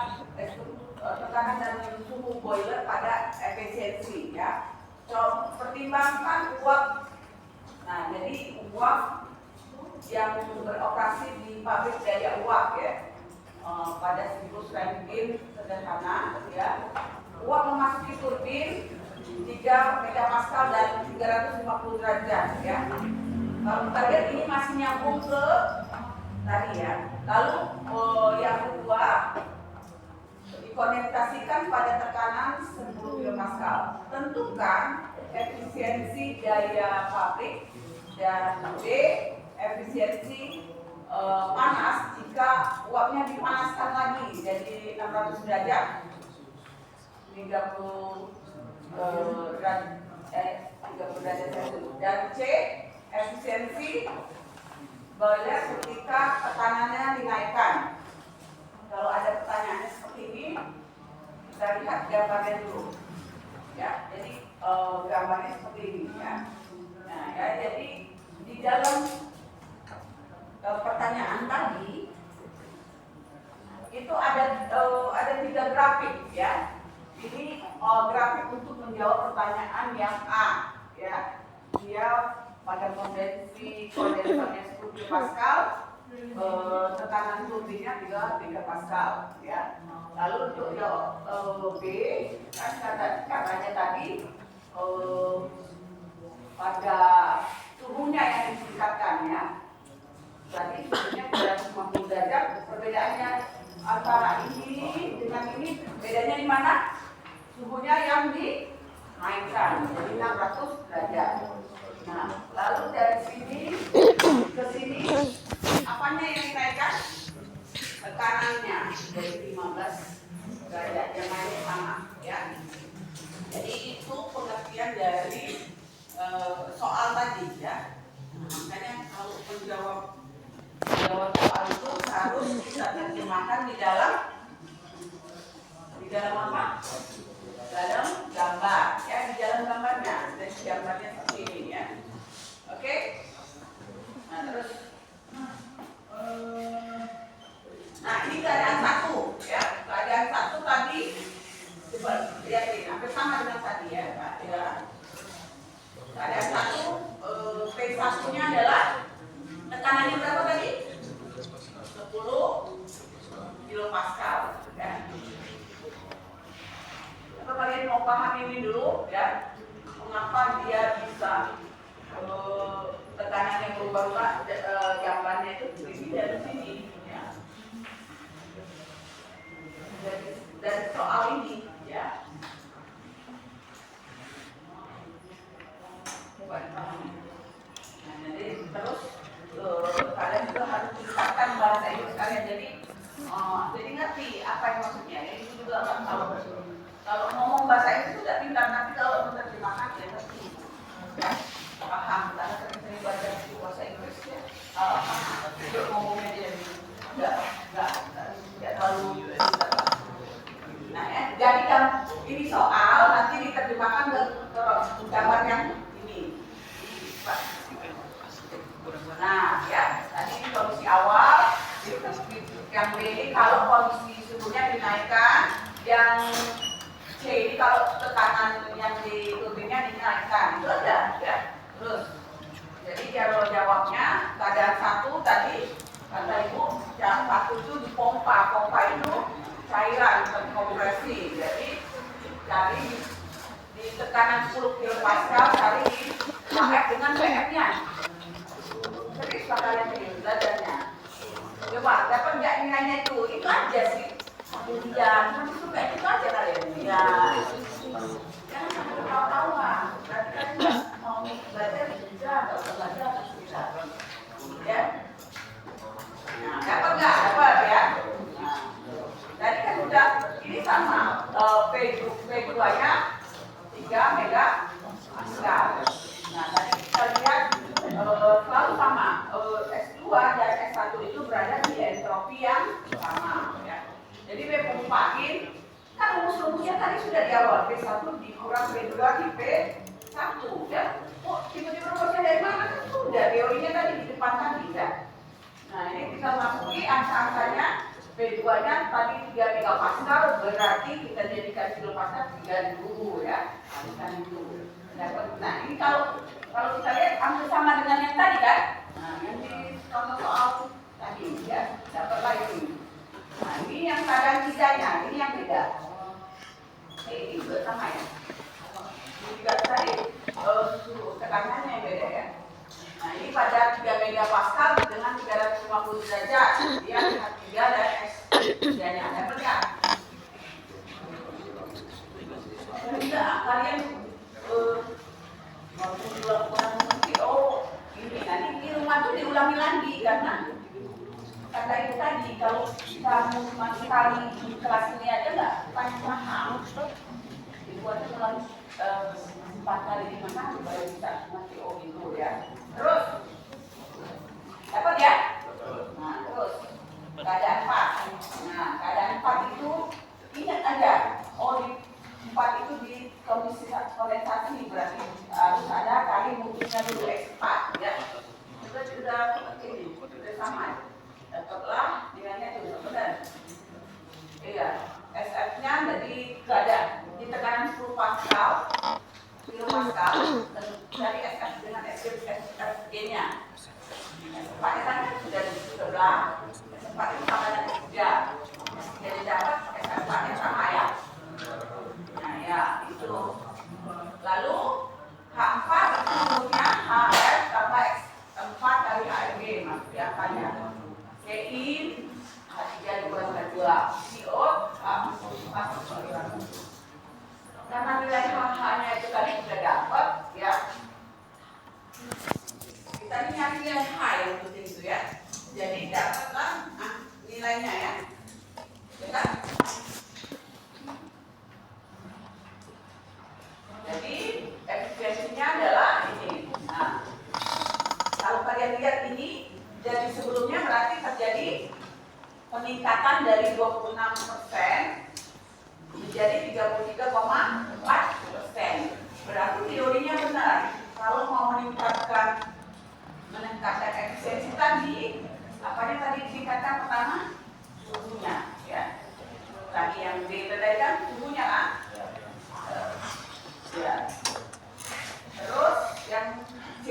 tekanan dan suhu boiler pada efisiensi ya. Pertimbangkan uap. Nah, jadi uap yang beroperasi di pabrik daya uap ya, pada siklus Rankine sederhana ya. Uap memasuki turbin 3 megapascal dan 350 derajat ya. Kalau kita lihat ini masih nyambung ke tadi ya. Lalu yang kedua dikonektasikan pada tekanan 10 kilopascal. Tentukan efisiensi daya pabrik dan B efisiensi panas jika uapnya dipanaskan lagi jadi 600 derajat 30 derajat Celcius. Dan C efisiensi boiler ketika tekanannya dinaikkan. Kalau ada pertanyaannya seperti ini, kita lihat gambarnya dulu. Ya, jadi gambarnya seperti ini ya. Nah, ya, jadi di dalam pertanyaan tadi itu ada 3 grafik ya. Ini grafik untuk menjawab pertanyaan yang A ya. Dia pada kondensernya 10 pascal, tekanan turbinnya 3 pascal ya. Lalu untuk B kan katanya tadi pada suhunya yang ditingkatkan ya. Berarti suhunya 350 derajat. Perbedaannya antara ini dengan ini bedanya di mana? Suhunya yang dinaikkan jadi 600 derajat. Nah, lalu dari sini ke sini apanya yang dinaikkan? Tekanannya dari 15 derajat yang lain sama ya. Jadi itu pengertian dari soal tadi ya. Makanya kalau menjawab soal itu harus kita terjemahkan di dalam apa? Dalam gambar ya, di dalam gambarnya. Dan gambarnya seperti ini ya. Oke? Nah, terus nah, ini keadaan 1 ya. Keadaan 1 tadi coba lihat ini, hampir sama dengan tadi ya, Pak. Ya. Keadaan 1 P1-nya adalah tekanannya berapa tadi? 10 kilopascal ya. Apa kalian mau paham ini dulu ya? Mengapa dia bisa tekanannya berubah-ubah? Gambarnya itu ini dari sini ya. Dari soal ini ya. Coba dipahami. Nah, jadi terus kalian juga harus menetapkan bahasa Inggris kalian. Jadi ngerti apa yang maksudnya. Jadi itu juga akan tahu. Kalau ngomong bahasa Inggris sudah pintar, tapi kalau menerjemahkan ya ngerti. Ya, paham. Karena sering-sering baca buku bahasa Inggris ya. Untuk ngomongnya dia nggak terlalu pintar. Nah ya, jadi kan ini soal nanti diterjemahkan ke gambar yang ini. Nah ya, tadi ini kondisi awal. Yang B ini kalau kondisi suhunya dinaikkan, yang C ini kalau tekanan yang di turbinnya dinaikkan, itu aja ya. Terus, jadi kalau jawabnya keadaan 1 tadi kata ibu, yang 1 itu dipompa, pompa itu cairan kompresi. Jadi cari di tekanan 10 kilopascal, cari di KF dengan PF-nya. Serius pak kalian ini belajarnya. Coba dapat nggak nilainya itu aja sih. Kemudian nanti suka itu aja kalian. Ya, jangan sampai tahu-tahu lah. Berarti kan mau belajar bisa, atau belajar atau bisa. Ya. Nah, dapat nggak? Dapat ya. Nah, tadi kan udah ini sama P2-nya 3 megapascal. Nah, tadi kita lihat selalu sama. S2 dan S1 itu berada di entropi yang sama ya. Jadi P pompain kan rumus-rumusnya tadi sudah di awal. P1 dikurang P2 di P1 ya. Oh, tiba-tiba rumusnya dari mana? Kan sudah teorinya tadi di depan tadi ya. Nah, ini kita masuki angka-angkanya P2-nya tadi 3 megapascal, berarti kita jadikan kilopascal 3.000 ya. Kan itu. Nah, ini kalau kita lihat hampir sama dengan yang tadi kan? Nah, yang di contoh soal tadi ya, dapatlah ini. Nah, ini yang keadaan tiganya, ini yang beda. Ini juga sama ya. Ini juga tadi tekanannya yang beda ya. Nah, ini pada 3 megapascal dengan 350 derajat. Dia H3 dan S3-nya. Dapat ya? Enggak, kalian ini nanti di rumah tuh diulangi lagi karena kata itu tadi kalau kamu cuma sekali di kelas ini aja nggak paham dibuat ulang 4 kali 5 kali baru bisa mati itu ya. Terus dapat ya? Nah terus keadaan 4. Nah keadaan 4 itu ingat aja, di 4 itu di kondisi kondensasi berarti harus ada kali mutunya dulu X4 ya. Sudah ini sudah sama. Dapatlah nilainya itu benar. Iya, SF-nya jadi keadaan di tekanan 10 pascal, kilopascal, dari SF dengan SFG-nya. S4-nya kan sudah di sebelah, S4 itu sama dengan S3. Jadi dapat SF-nya sama ya. Nah ya, itu. Lalu H4 itu rumusnya HF tambah X4 kali HMG, maksudnya apanya? Ci H3 dikurangi 2 CO H4 karena nilai H-nya itu tadi sudah dapat ya. Kita ini nyari nilai H yang penting itu ya. Jadi dapatlah nilainya ya. Benar? Jadi efisiensinya adalah ini. Nah, kalau kalian lihat ini, jadi sebelumnya berarti terjadi peningkatan dari 26% menjadi 33,4%. Berarti teorinya benar. Kalau mau meningkatkan efisiensi tadi, apanya tadi tingkatan pertama? Suhunya, ya. Tadi yang B tadi kan suhunya kan? Ya. Terus yang C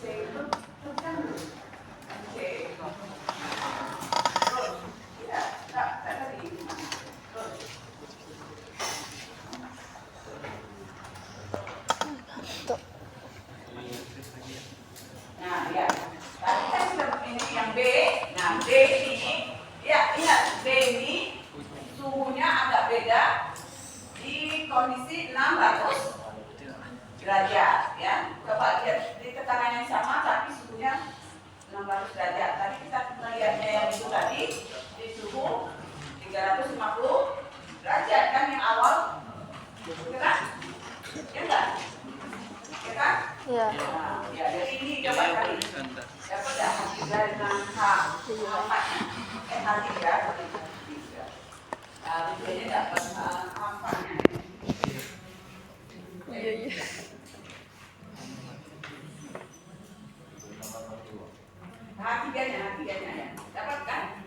itu kan C. Terus ya, tak tadi. Terus. Nah, ya. Tadi kan sudah ini yang B. Nah, B ini ya, ingat B ini suhunya agak beda di kondisi 600 derajat ya. Coba lihat di tekanan yang sama tapi suhunya 600 derajat. Tadi kita melihatnya yang itu tadi di suhu 350 derajat kan yang awal, ya kan? Ya enggak? Ya kan? Iya. Nah, ya jadi ini coba kali dapat dah H3 dengan H4-nya. H3 ini dapat H4-nya. H3-nya ya. Dapat kan?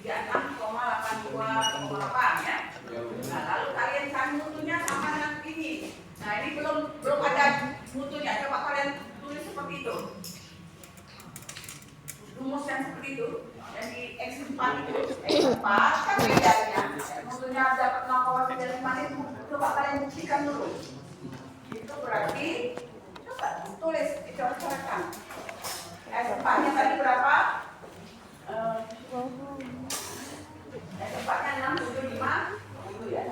36,82,8 ya. Nah, lalu kalian cari mutunya sama dengan ini. Nah, ini belum ada mutunya. Coba kalian tulis seperti itu. Rumus yang seperti itu. Yang di X4 itu. X4 kan bedanya. Mutunya dapat 0,95 itu. Coba kalian buktikan dulu. Itu berarti coba tulis, dicoret-coretkan. S4-nya tadi berapa? S4-nya 675 itu ya.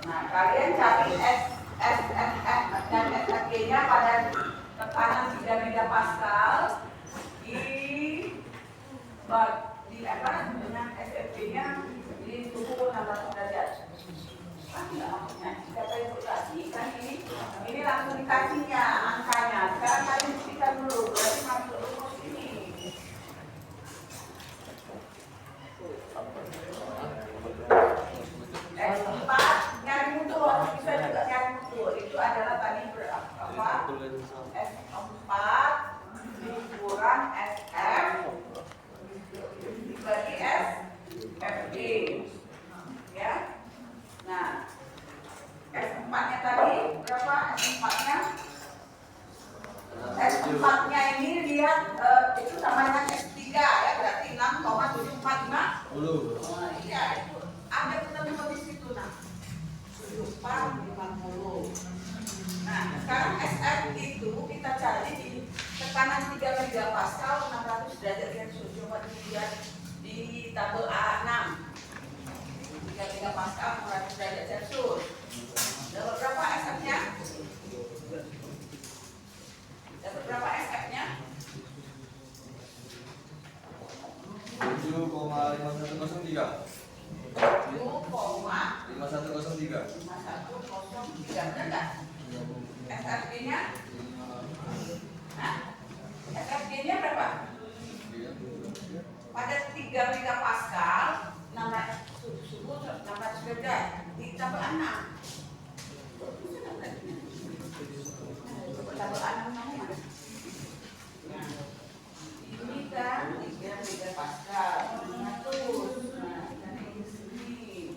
Nah, kalian cari SFF dan SFG-nya pada tekanan 3 megapascal di apa dengan SFG-nya di suhu 600 derajat. Siapa yang tadi kan ini langsung dikasihnya angkanya. Sekarang kalian buktikan dulu berarti masuk rumus ini. S4 nyari mutu, bisa juga nyari mutu. Itu adalah tadi berapa? S4 dikurang coba dilihat di tabel A6. 33 Pascal 100 derajat Celcius. Dapat berapa SF-nya? Dapat berapa SF-nya? 7,5103. 7,5103. 5103. Benar nggak? SFG-nya? SFG-nya berapa? Pada 3 megapascal 600 derajat ditambah 6. Tambah 6 mana? Nah, ini kan 3 megapascal 600. Nah, ini sini.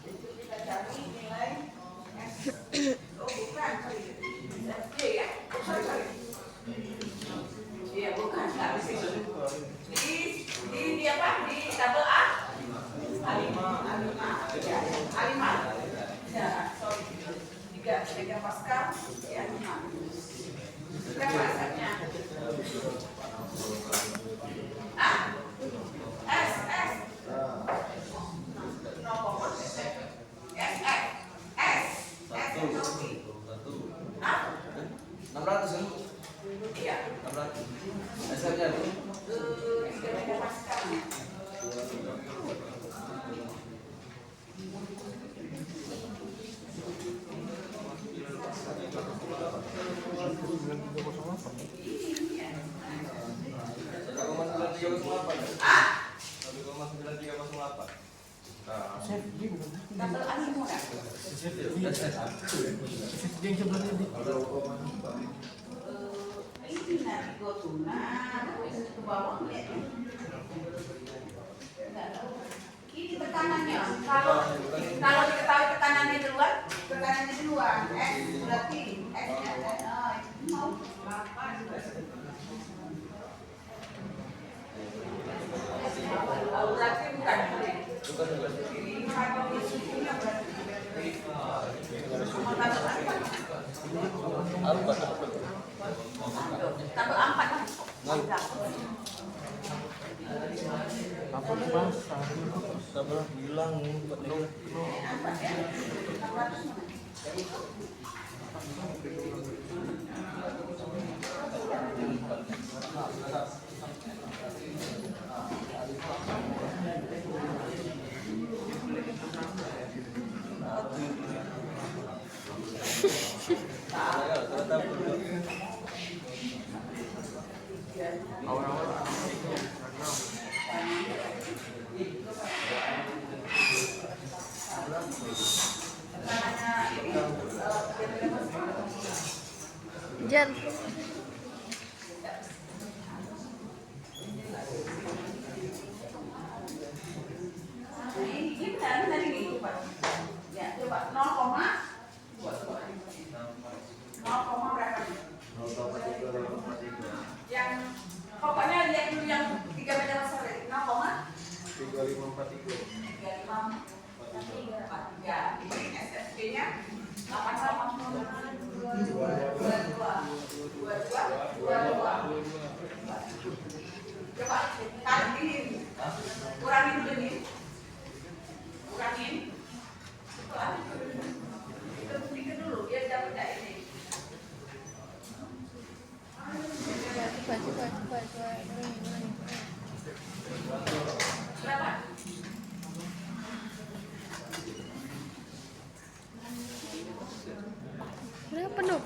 Itu kita cari nilai S. Oh, bukan, sorry. SFG ya? Sorry. Iya, bukan. Nggak bisa. Di apa? Di tabel A? A5. Ya, A5. Ya, sorry. 3 Pascal, ya 5. Berapa asapnya? Ah? S. Ah? 600 kan? Iya. 600. SF-nya bu? 3 megapascal. Tabel A5 kan? Ini nanti gue tunang, ke bawah lihat. Ini tekanannya. Kalau diketahui tekanannya duluan, S berarti S-nya mau 8. Berarti bukan. Ini kalau disini berarti. Tambah 4 lah. Apa bang? Sabar bilang betul. Jan. Ini benar ini Pak. Ya, coba 0, 0, berapa? Yang pokoknya lihat dulu yang 3 meter besar 0,3543. Ini SSB-nya 8,22. Coba kaliin, kurangin dulu nih, kurangin. Itu dulu biar dapat ini. Coba. Berapa? Berapa penuh?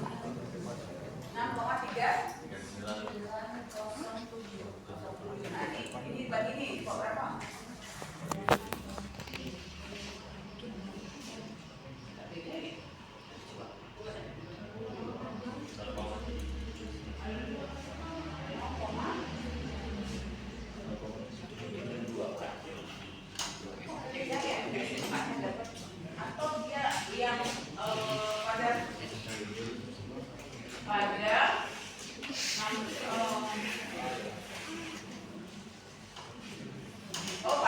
6,3. Nah, ini bagi ini kok berapa? Atau dia yang pada oh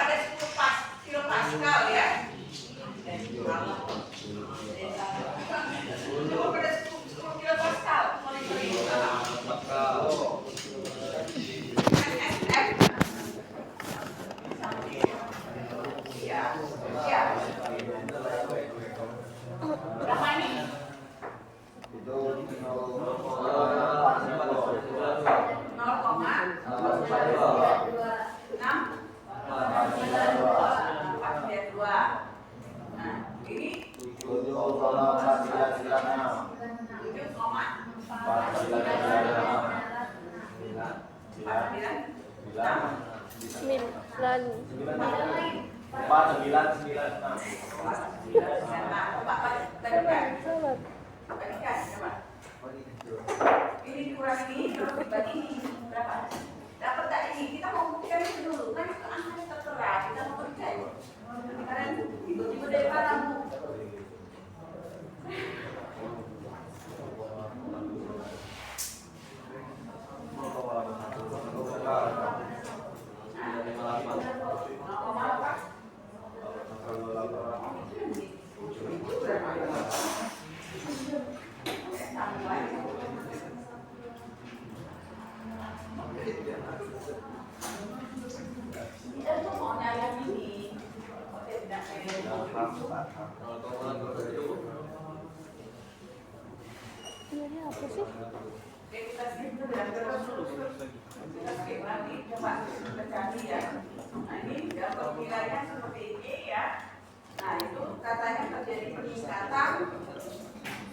enam, empat dia dua. Nah, ini 9. Ini kurang ini, terus dibagi ini berapa? Dapat tak ini? Kita mau buktikan itu dulu, kan itu angkanya tertera, kita mau buktikan. Sekarang tiba-tiba dari mana bu? Ini apa sih? Oke, kita skip dulu ya, terus kita skip nanti, coba kita cari ya. Nah ini dapat nilainya seperti ini ya. Nah itu katanya terjadi peningkatan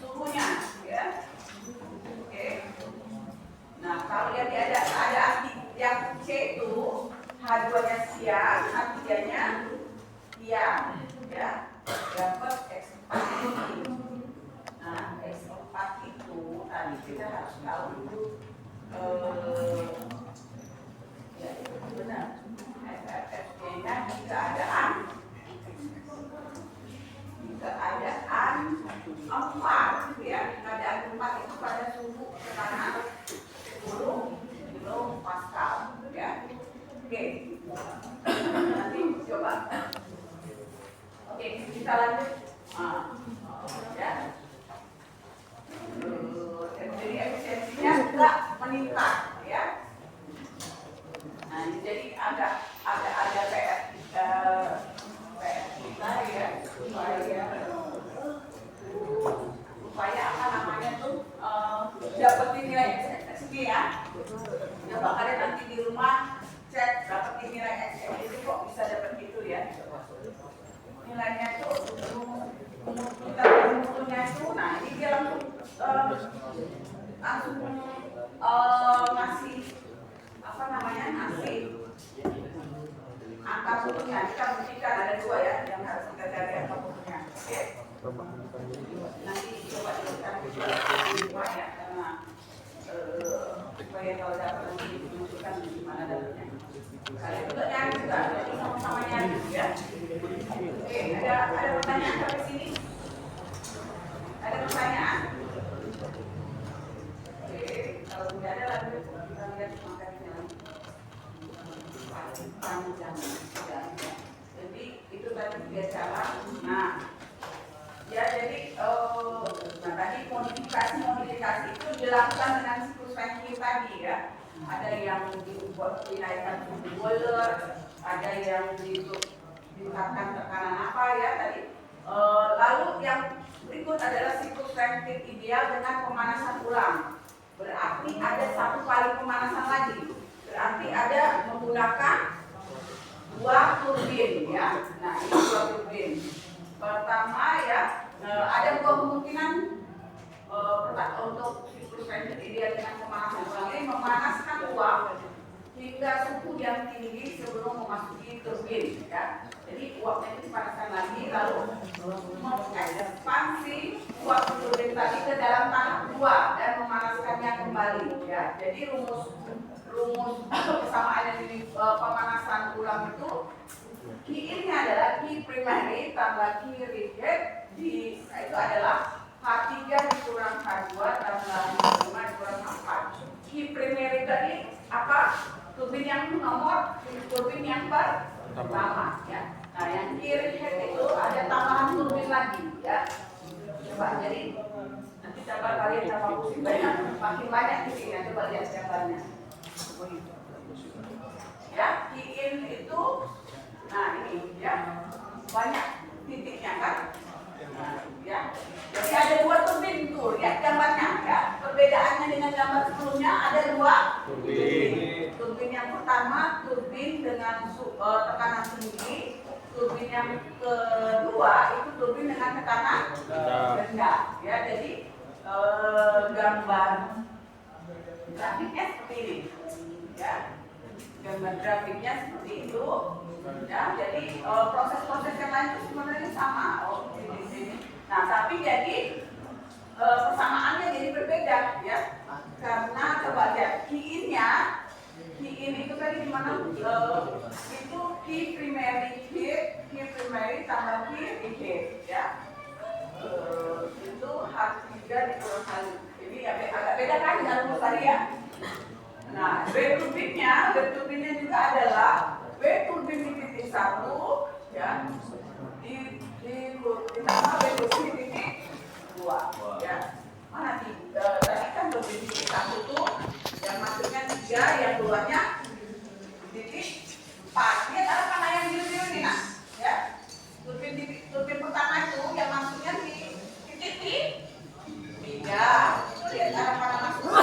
suhunya ya. Oke. Nah kalau yang ada yang C itu H2-nya siang, H3-nya diam ya. Dapat X4 ini. Nah, X4 itu tadi kita harus tahu dulu ya itu benar SFSG-nya di keadaan 4 ya, keadaan 4 itu pada suhu tekanan 10 kilopascal ya. Oke. Nanti coba. Oke, kita lanjut. Ya. Jadi efisiensinya juga meningkat ya. Nah, jadi ada PR kita ya supaya apa namanya tuh dapetin nilai XXG ya. Coba kalian nanti di rumah cek dapetin nilai XXG itu kok bisa dapet gitu ya. Nilainya tuh kita rumusnya itu, nah ini dia langsung ngasih apa namanya ngasih angka putunya. Kita buktikan ada 2 ya yang harus kita cari angka putunya. Oke. Nanti coba kita buat ya karena supaya kalau dapat nanti ditunjukkan di mana dapatnya. Kalian juga nyari juga, jadi sama-sama nyari ya. Oke, ada pertanyaan sampai sini? Ada pertanyaan? Oke, kalau tidak ada lanjut kita lihat materinya lagi. Jadi itu tadi 3 cara. Nah, ya jadi tadi modifikasi itu dilakukan dengan siklus ranking tadi ya. Ada yang dibuat dinaikkan suhu boiler, ada yang ditetapkan tekanan apa ya tadi. Lalu yang berikut adalah siklus ranking ideal dengan pemanasan ulang. Berarti ada 1 kali pemanasan lagi. Berarti ada menggunakan 2 turbin ya. Nah ini 2 turbin. Pertama ya ada 2 kemungkinan untuk siklus ranking ideal dengan pemanasan ulang ini memanaskan uap hingga suhu yang tinggi sebelum memasuki turbin ya. Jadi uapnya itu dipanaskan lagi lalu mengekspansi uap turbin tadi ke dalam tanah 2 dan memanaskannya kembali ya. Jadi rumus kesamaan dari pemanasan ulang itu Q ini adalah Q primary tambah Q reject itu adalah H3 dikurang H2 tambah H5 dikurang H4. Q primary tadi apa? Turbin yang nomor, turbin yang pertama ya. Nah yang Q reject itu ada tambahan turbin lagi ya. Coba jadi nanti coba kalian sama pusing banyak, makin banyak di sini. Coba lihat gambarnya. Ya, Q-in itu, nah ini ya banyak titiknya kan, nah, ya. Jadi ada 2 turbin tuh, lihat gambarnya ya. Perbedaannya dengan gambar sebelumnya ada 2 turbin. Turbin yang yang pertama turbin dengan tekanan tinggi, turbin yang kedua itu turbin dengan tekanan rendah. Ya, jadi gambar grafiknya seperti ini. Ya, gambar grafiknya seperti itu. Ya, jadi proses-proses yang lain itu sebenarnya sama. Di sini. Nah, tapi jadi persamaannya jadi berbeda, ya. Karena coba lihat key-in-nya, key-in itu tadi di mana itu key primary hit, key primary tambah key hit, ya. Itu harus 3 dikurang kali. Ini agak beda kan dengan rumus tadi ya. Nah, W turbinnya juga adalah W turbin di titik 1, ya. Ditambah W turbin di titik 2, ya. Mana tadi kan turbin di titik 1 itu yang masuknya 3, yang keluarnya titik 4. Lihat ada panah yang biru-biru ini, nah, ya. Turbin pertama itu yang masuknya di titik 3. Itu lihat ada panah masuk.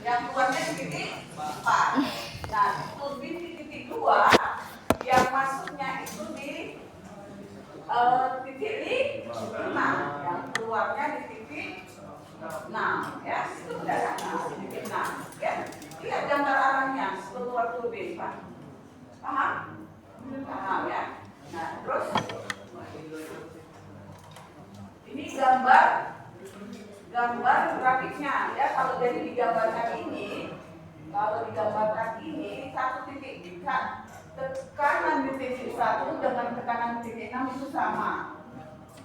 Yang keluarnya di titik 4. Nah, turbin di titik 2 yang masuknya itu di titik 5, yang keluarnya di titik 6, ya. Itu udah ada titik 6, ya. Lihat gambar arahnya keluar turbin, Pak. Paham? Paham, ya. Nah, terus ini gambar grafiknya, ya. Kalau jadi digambarkan ini, satu titik tekanan di titik 1 dengan tekanan di titik 6 itu sama.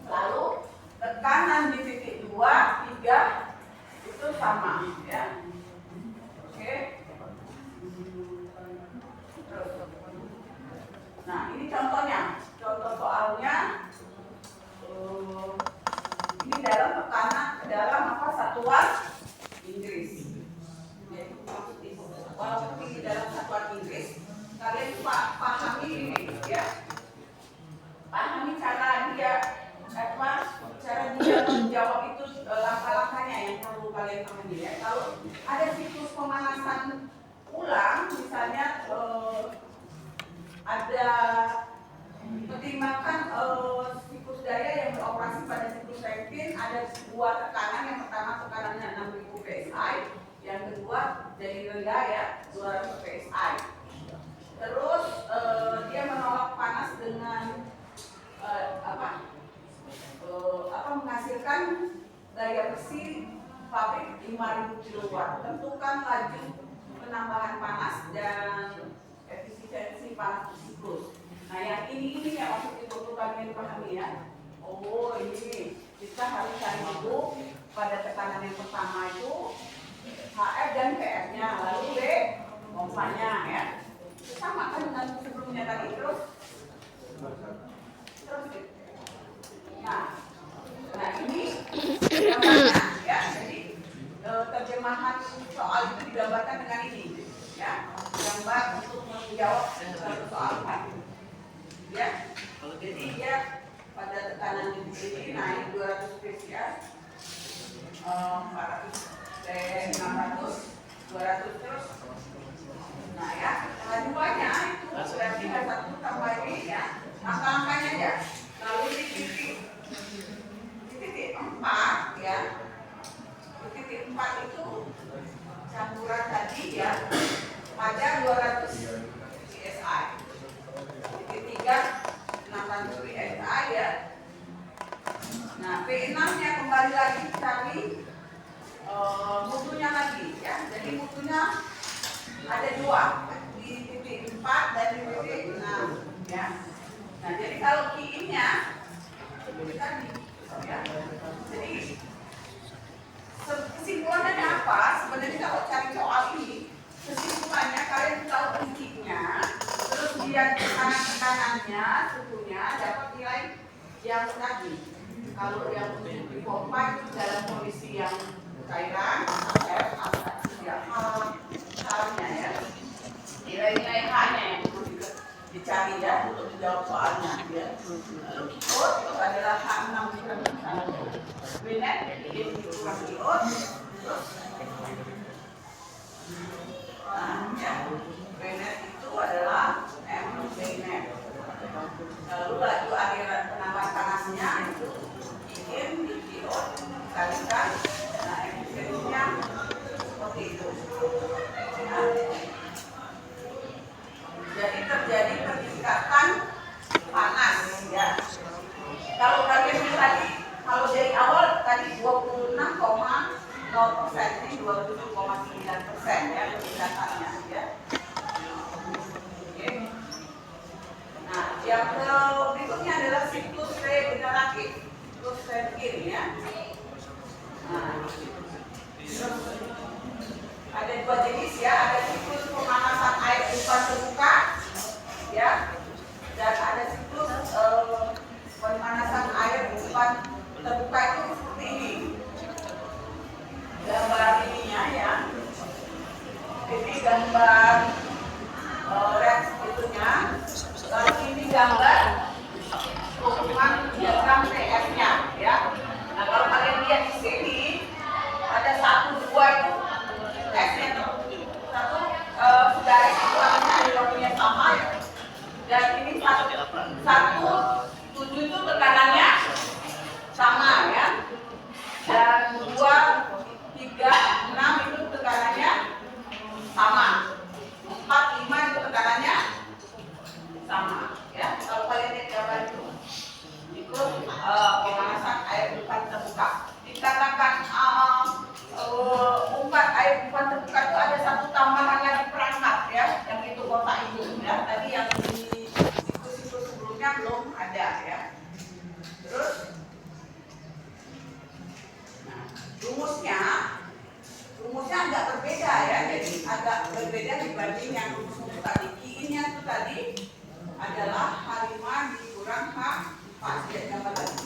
Lalu tekanan di titik 2, 3 itu sama, ya. Oke. Terus. Nah, ini contohnya, contoh soalnya. Ini dalam satuan Inggris. Walaupun ini dalam satuan Inggris, kalian pahami ini, ya. Pahami cara dia menjawab itu, langkah-langkahnya yang perlu kalian pahami, ya. Kalau ada siklus pemanasan ulang, misalnya ada pertimbangkan siklus daya yang beroperasi pada siklus Rankine, ada sebuah tekanan. Yang pertama tekanannya 6000 psi, yang kedua jadi rendah, ya, 200 psi. Terus dia menolak panas dengan menghasilkan daya bersih pabrik 5000 kW. Tentukan laju penambahan panas dan efisiensi panas siklus. Nah, yang ini yang maksud itu kalian pahami, ya. Oh, ini kita harus cari dulu pada tekanan yang pertama itu HF dan PF-nya, lalu B pompanya, ya. Sama kan dengan sebelumnya tadi. Terus nah ini gambarnya, ya. Jadi terjemahan soal itu digambarkan dengan ini, ya. Gambar untuk menjawab soal tadi, ya. Jadi dia pada tekanan di sini naik 200 psi, 400 600 200 terus. Nah, ya, duanya itu berarti ada 1 tambah ini, ya. Angka-angkanya aja. Lalu di titik 4, ya. Di titik 4 itu campuran tadi, ya, ada 200 psi. Di titik 3 600 psi, ya. Nah, P6-nya kembali lagi cari mutunya lagi, ya. Jadi mutunya ada 2, di titik 4 dan di titik 6, ya. Nah, jadi kalau key-in-nya tadi, ya. Jadi kesimpulannya apa? Sebenarnya kalau cari soal ini, kesimpulannya kalian tahu intinya, terus lihat tekanan-tekanannya, suhunya, dapat nilai yang tadi. Kalau yang untuk di pompa itu dalam kondisi yang cairan, halnya, ya. Nilai-nilai H-nya yang perlu dicari, ya, untuk menjawab soalnya, ya. Lalu iot itu adalah H6 dikurang Wnet, jadi dikurang iot. Terus nah, ya, Wnet Yang berikutnya adalah siklus regeneratif, siklus Rankine ya. Nah, ada dua jenis ya, ada siklus pemanasan air umpan terbuka ya, dan ada siklus pemanasan air umpan terbuka itu seperti ini. Gambar ininya ya, ini gambar reaksi itunya, lalu ini gambar hubungan diagram TF-nya ya. Nah kalau kalian lihat di sini ada 1, 2 itu F-nya satu garis itu artinya nilainya sama ya. Dan ini 1, 7 itu tekanannya sama ya. Dan 2, 3, 6 itu tekanannya sama. 4, 5 itu tekanannya sama ya. Kalau kalian lihat gambar itu pemanasan air umpan terbuka. Dikatakan umpan terbuka itu ada satu tambahan lagi perangkat ya, yang itu kotak itu ya. Tadi yang di siklus sebelumnya belum ada ya. Terus, nah, rumusnya agak berbeda ya, jadi agak berbeda dibanding yang rumus tadi. Q-nya itu tadi adalah H5 dikurang H4 ya, gambar lagi.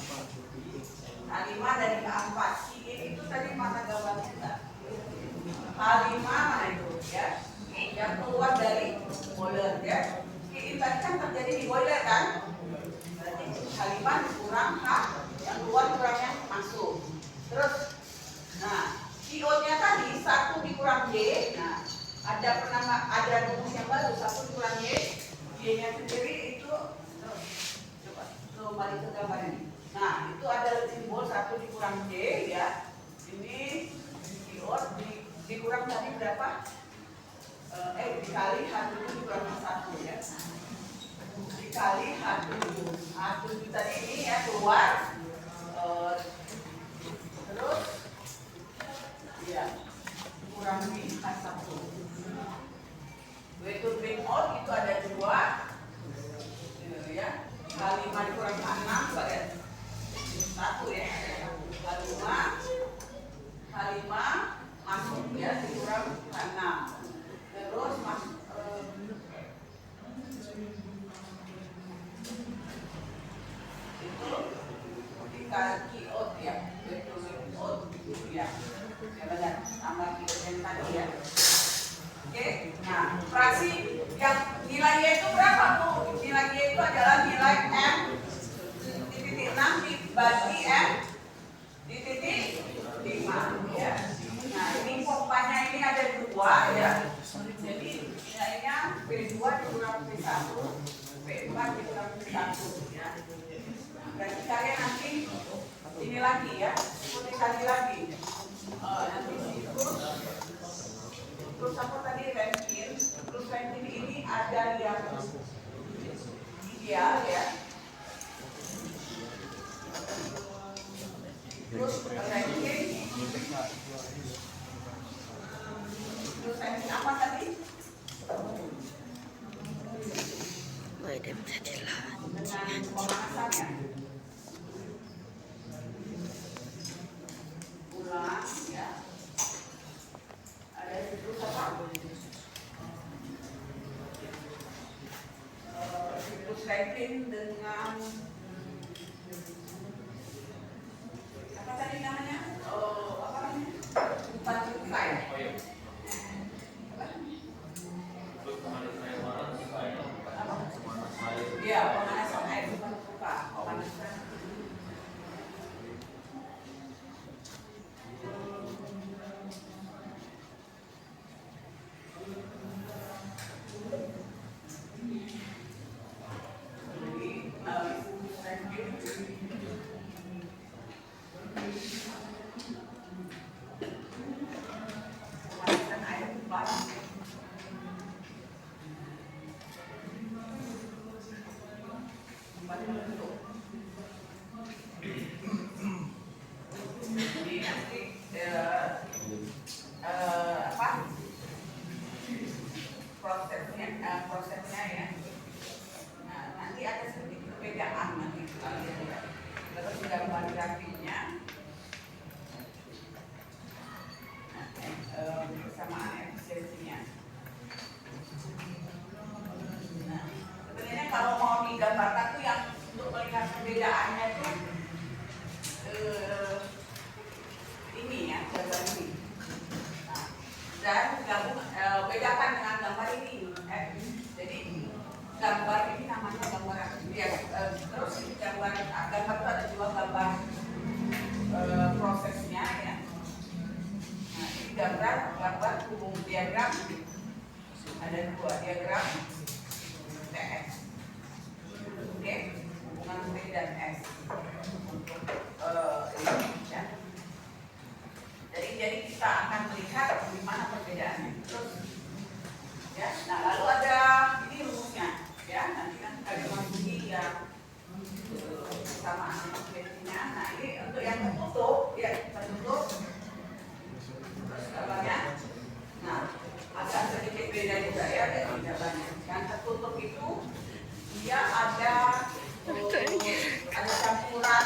H5 dari H4. Q itu tadi mana gambar kita? H5 mana itu ya? Yang keluar dari boiler ya. Q tadi kan terjadi di boiler kan? Berarti H5 dikurang H, yang keluar kurang yang masuk. Terus, nah CO-nya tadi 1 dikurang Y. Nah, ada rumus yang baru, 1 dikurang Y. Y-nya sendiri itu coba balik ke gambar ini. Nah, itu ada simbol 1 dikurang Y ya. Ini CO dikurang tadi berapa? Dikali H7 dikurang 1 ya. Dikali H7. H7 tadi ini ya keluar. Terus ya kurangi H1. Yaitu bring out itu ada 2 ya. H5 dikurang H6 ya. 1 ya. H5 masuk ya dikurang H6. Terus masuk itu dikali out ya. Yaitu out gitu ya. Ya benar, tambah yang tadi ya. Oke, nah fraksi yang nilainya itu berapa Bu? Nilainya itu adalah nilai M di titik 6 dibagi M di titik 5 ya. Nah ini pompanya ini ada 2 ya. Jadi nilainya P2 dikurang P1, P4 dikurang P1 ya. Berarti kalian nanti ini lagi ya, ikuti tadi lagi. Nanti terus apa tadi Rankine, terus Rankine ini ada yang ideal ya. Terus Rankine apa tadi? Ada bisa dilanjut. Dengan pemanasannya. Ulang ya. Ada siklus apa? Siklus Rankine dengan apa tadi namanya? Apa namanya? Umpan terbuka ya? Iya, pemanasan air umpan terbuka. Pemanasan. prosesnya ya. Nah, nanti ada sedikit perbedaan nanti kita lihat ya. Terus gambar grafiknya, kesamaan efisiensinya. Nah, sebenarnya kalau mau digambarkan tuh yang untuk melihat perbedaannya tuh ini ya, gambar ini. Nah, dan gabung bedakan dengan gambar ini. Jadi gambar ini namanya gambar ya, terus gambar itu ada juga gambar prosesnya ya. Nah, ini gambar hubung diagram, ada dua diagram TS. Oke, hubungan T dan S untuk ini ya. Jadi kita akan melihat di mana perbedaannya. Terus ya, nah lalu ada ini rumusnya ya, nanti kan kita dimasuki yang kesamaan efisiensinya. Nah ini untuk yang tertutup ya, tertutup terus gambarnya. Nah agak sedikit beda juga ya dari gambarnya. Yang tertutup itu dia ada campuran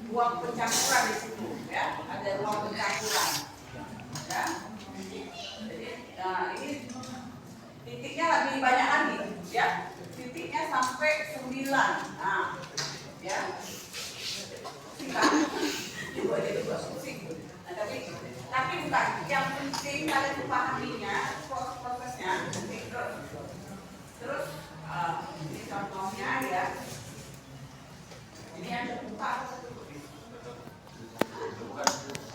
ruang pencampuran di situ ya, ada ruang pencampuran ya. Jadi ini titiknya lebih banyak lagi ya, titiknya sampai 9. Nah ya, juga juga pusing. Nah, tapi bukan yang penting kalian memahaminya prosesnya. Terus ini contohnya ya, ini yang terbuka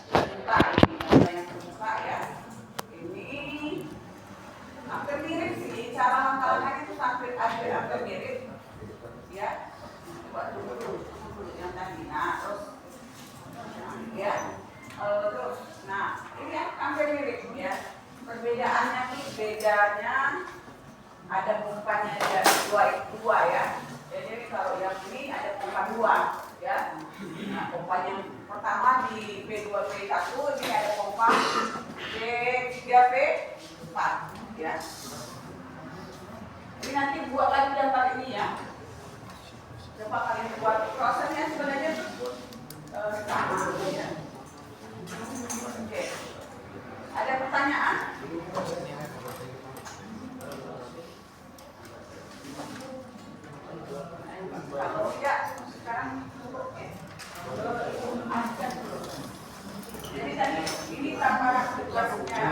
yang terbuka ya. Ini hampir mirip sih, cara langkahnya itu hampir mirip ya. Coba dulu yang tadi. Nah terus ya, terus nah ini hampir mirip ya. Perbedaannya tuh bedanya ada pompa ada dua ya. Jadi kalau yang ini ada pompa 2 ya. Nah pompa yang pertama di P2 P1, ini ada pompa P3 P4 ya. Jadi nanti buat lagi gambar ini ya. Coba kalian buat, prosesnya sebenarnya sama ya. Oke. Ada pertanyaan? Kalau tidak, sekarang cukup ya. Jadi tadi ini gambaran situasinya.